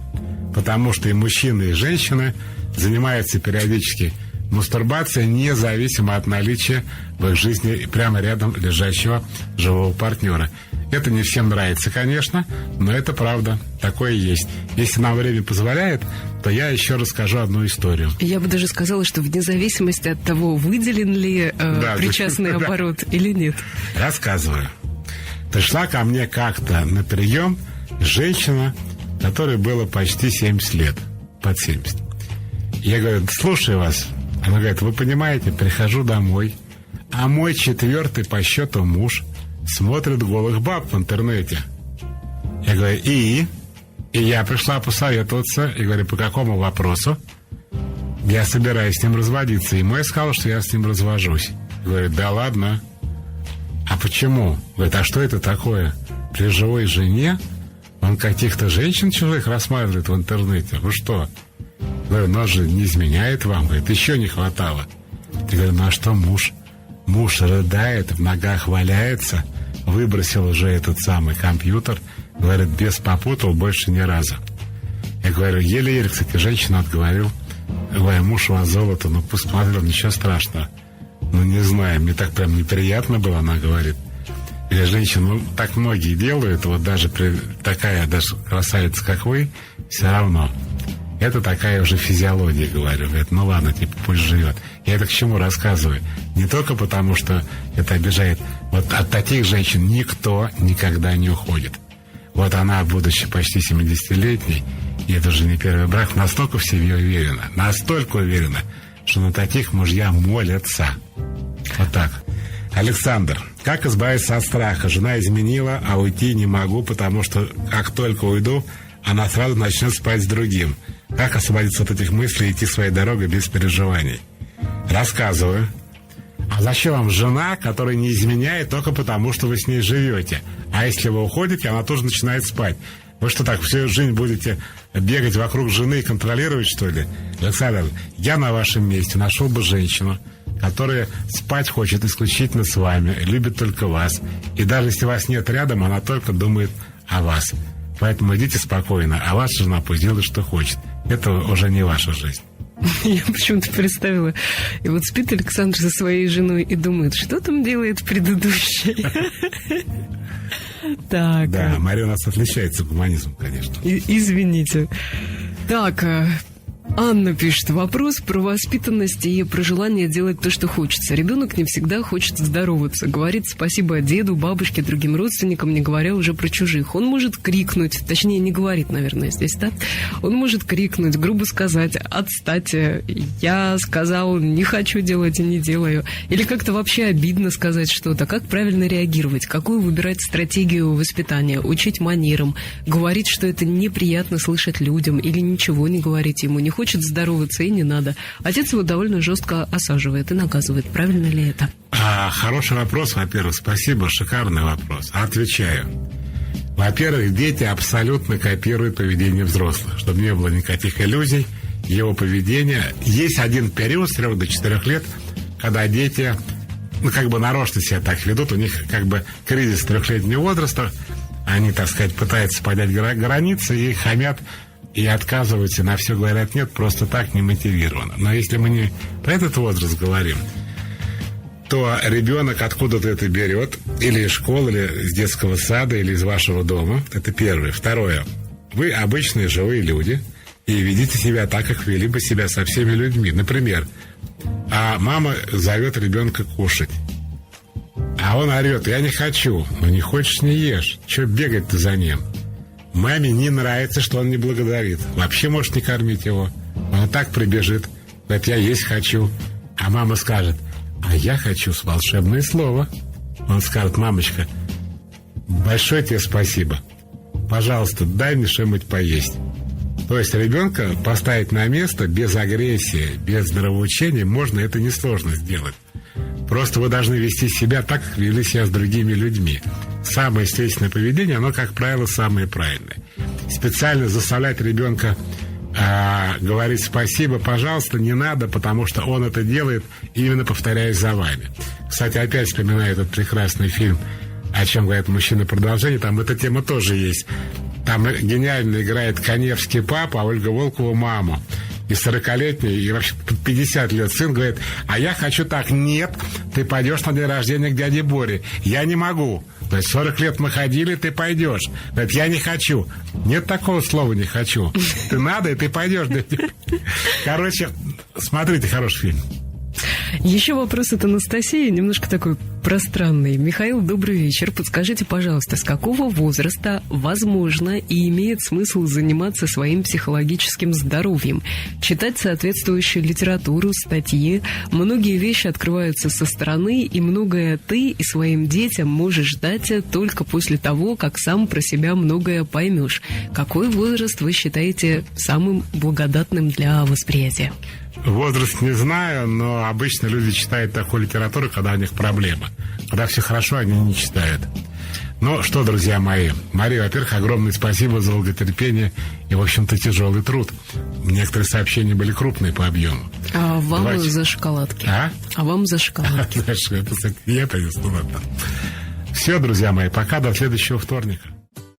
потому что и мужчины, и женщины занимаются периодически мастурбацией, независимо от наличия в их жизни прямо рядом лежащего живого партнера. Это не всем нравится, конечно, но это правда, такое есть. Если нам время позволяет, то я еще расскажу одну историю. Я бы даже сказала, что вне зависимости от того, выделен ли причастный оборот или нет. Рассказываю. Пришла ко мне как-то на прием женщина, которой было почти 70 лет, под 70. Я говорю: слушаю вас. Она говорит: вы понимаете, прихожу домой, а мой 4-й по счету муж смотрит голых баб в интернете. Я говорю: и я пришла посоветоваться, и говорю: по какому вопросу? Я собираюсь с ним разводиться. Ему я сказал, что я с ним развожусь. Говорит: да ладно. А почему? Говорит: а что это такое? При живой жене он каких-то женщин чужих рассматривает в интернете. Вы что? Говорю: ну он же не изменяет вам. Говорит: еще не хватало. Я говорю: ну а что муж? Муж рыдает, в ногах валяется, выбросил уже этот самый компьютер. Говорит: без попутал больше ни разу. Я говорю: еле-еле, кстати, женщину отговорил. Говорю: муж у вас золото, ну посмотрел, ничего страшного. Ну не знаю, мне так прям неприятно было, она говорит. Или женщина, ну так многие делают, вот даже такая даже красавица, как вы, все равно. Это такая уже физиология, говорю. Говорит, ну ладно, типа, пусть живет. Я это к чему рассказываю? Не только потому, что это обижает. Вот от таких женщин никто никогда не уходит. Вот она, будучи почти 70-летней, и это уже не первый брак, настолько в себе уверена, что на таких мужья молятся. Вот так. Александр, как избавиться от страха? Жена изменила, а уйти не могу, потому что как только уйду, она сразу начнет спать с другим. Как освободиться от этих мыслей и идти своей дорогой без переживаний? Рассказываю. А зачем вам жена, которая не изменяет только потому, что вы с ней живете? А если вы уходите, она тоже начинает спать. Вы что так, всю жизнь будете бегать вокруг жены и контролировать, что ли? Александр, я на вашем месте нашел бы женщину, которая спать хочет исключительно с вами, любит только вас. И даже если вас нет рядом, она только думает о вас. Поэтому идите спокойно, а ваша жена пусть делает, что хочет. Это уже не ваша жизнь. Я почему-то представила. И вот спит Александр со своей женой и думает, что там делает предыдущий. Так. Да, Мария у нас отличается гуманизмом, конечно. Извините. Так, Анна пишет вопрос про воспитанность и про желание делать то, что хочется. Ребенок не всегда хочет здороваться. Говорит спасибо деду, бабушке, другим родственникам, не говоря уже про чужих. Он может крикнуть, точнее не говорит, наверное, здесь, да? Он может крикнуть, грубо сказать, отстать, я сказал, не хочу делать и не делаю. Или как-то вообще обидно сказать что-то. Как правильно реагировать? Какую выбирать стратегию воспитания? Учить манерам? Говорить, что это неприятно слышать людям? Или ничего не говорить ему? Не хочет здороваться и не надо. Отец его довольно жестко осаживает и наказывает. Правильно ли это? Хороший вопрос, во-первых. Спасибо, шикарный вопрос. Отвечаю. Во-первых, дети абсолютно копируют поведение взрослых. Чтобы не было никаких иллюзий, его поведение. Есть один период с 3 до 4 лет, когда дети, нарочно себя так ведут. У них кризис 3-летнего возраста. Они, так сказать, пытаются поднять границы и хамят, и отказываются, на все говорят нет, просто так, не мотивированно. Но если мы не про этот возраст говорим, то ребенок откуда-то это берет, или из школы, или из детского сада, или из вашего дома. Это первое. Второе. Вы обычные живые люди, и ведите себя так, как вели бы себя со всеми людьми. Например, мама зовет ребенка кушать, а он орет, я не хочу. Ну, не хочешь, не ешь. Чего бегать-то за ним? Маме не нравится, что он не благодарит. Вообще может не кормить его. Он так прибежит. Говорит, я есть хочу. А мама скажет, а я хочу с волшебное слово. Он скажет, мамочка, большое тебе спасибо. Пожалуйста, дай мне что-нибудь поесть. То есть ребенка поставить на место без агрессии, без нравоучения можно, это несложно сделать. Просто вы должны вести себя так, как вели себя с другими людьми. Самое естественное поведение, оно, как правило, самое правильное. Специально заставлять ребенка говорить спасибо, пожалуйста, не надо, потому что он это делает, именно повторяясь за вами. Кстати, опять вспоминаю этот прекрасный фильм «О чем говорят мужчины» продолжение. Там эта тема тоже есть. Там гениально играет Каневский папа, а Ольга Волкова мама. И 40-летний, и вообще 50 лет сын говорит, а я хочу так. Нет, ты пойдешь на день рождения к дяде Боре. Я не могу. То есть 40 лет мы ходили, ты пойдешь. Говорит, я не хочу. Нет такого слова «не хочу». Ты надо, и ты пойдешь. Короче, смотрите, хороший фильм. Еще вопрос от Анастасии, немножко такой пространный. Михаил, добрый вечер. Подскажите, пожалуйста, с какого возраста возможно и имеет смысл заниматься своим психологическим здоровьем? Читать соответствующую литературу, статьи. Многие вещи открываются со стороны, и многое ты и своим детям можешь дать только после того, как сам про себя многое поймешь. Какой возраст вы считаете самым благодатным для восприятия? Возраст не знаю, но обычно люди читают такую литературу, когда у них проблемы. Когда все хорошо, они не читают. Ну что, друзья мои, Мария, во-первых, огромное спасибо за долготерпение и, в общем-то, тяжелый труд. Некоторые сообщения были крупные по объему. А вам за шоколадки. А вам за шоколадки. Это секрет, Все, друзья мои, пока, до следующего вторника.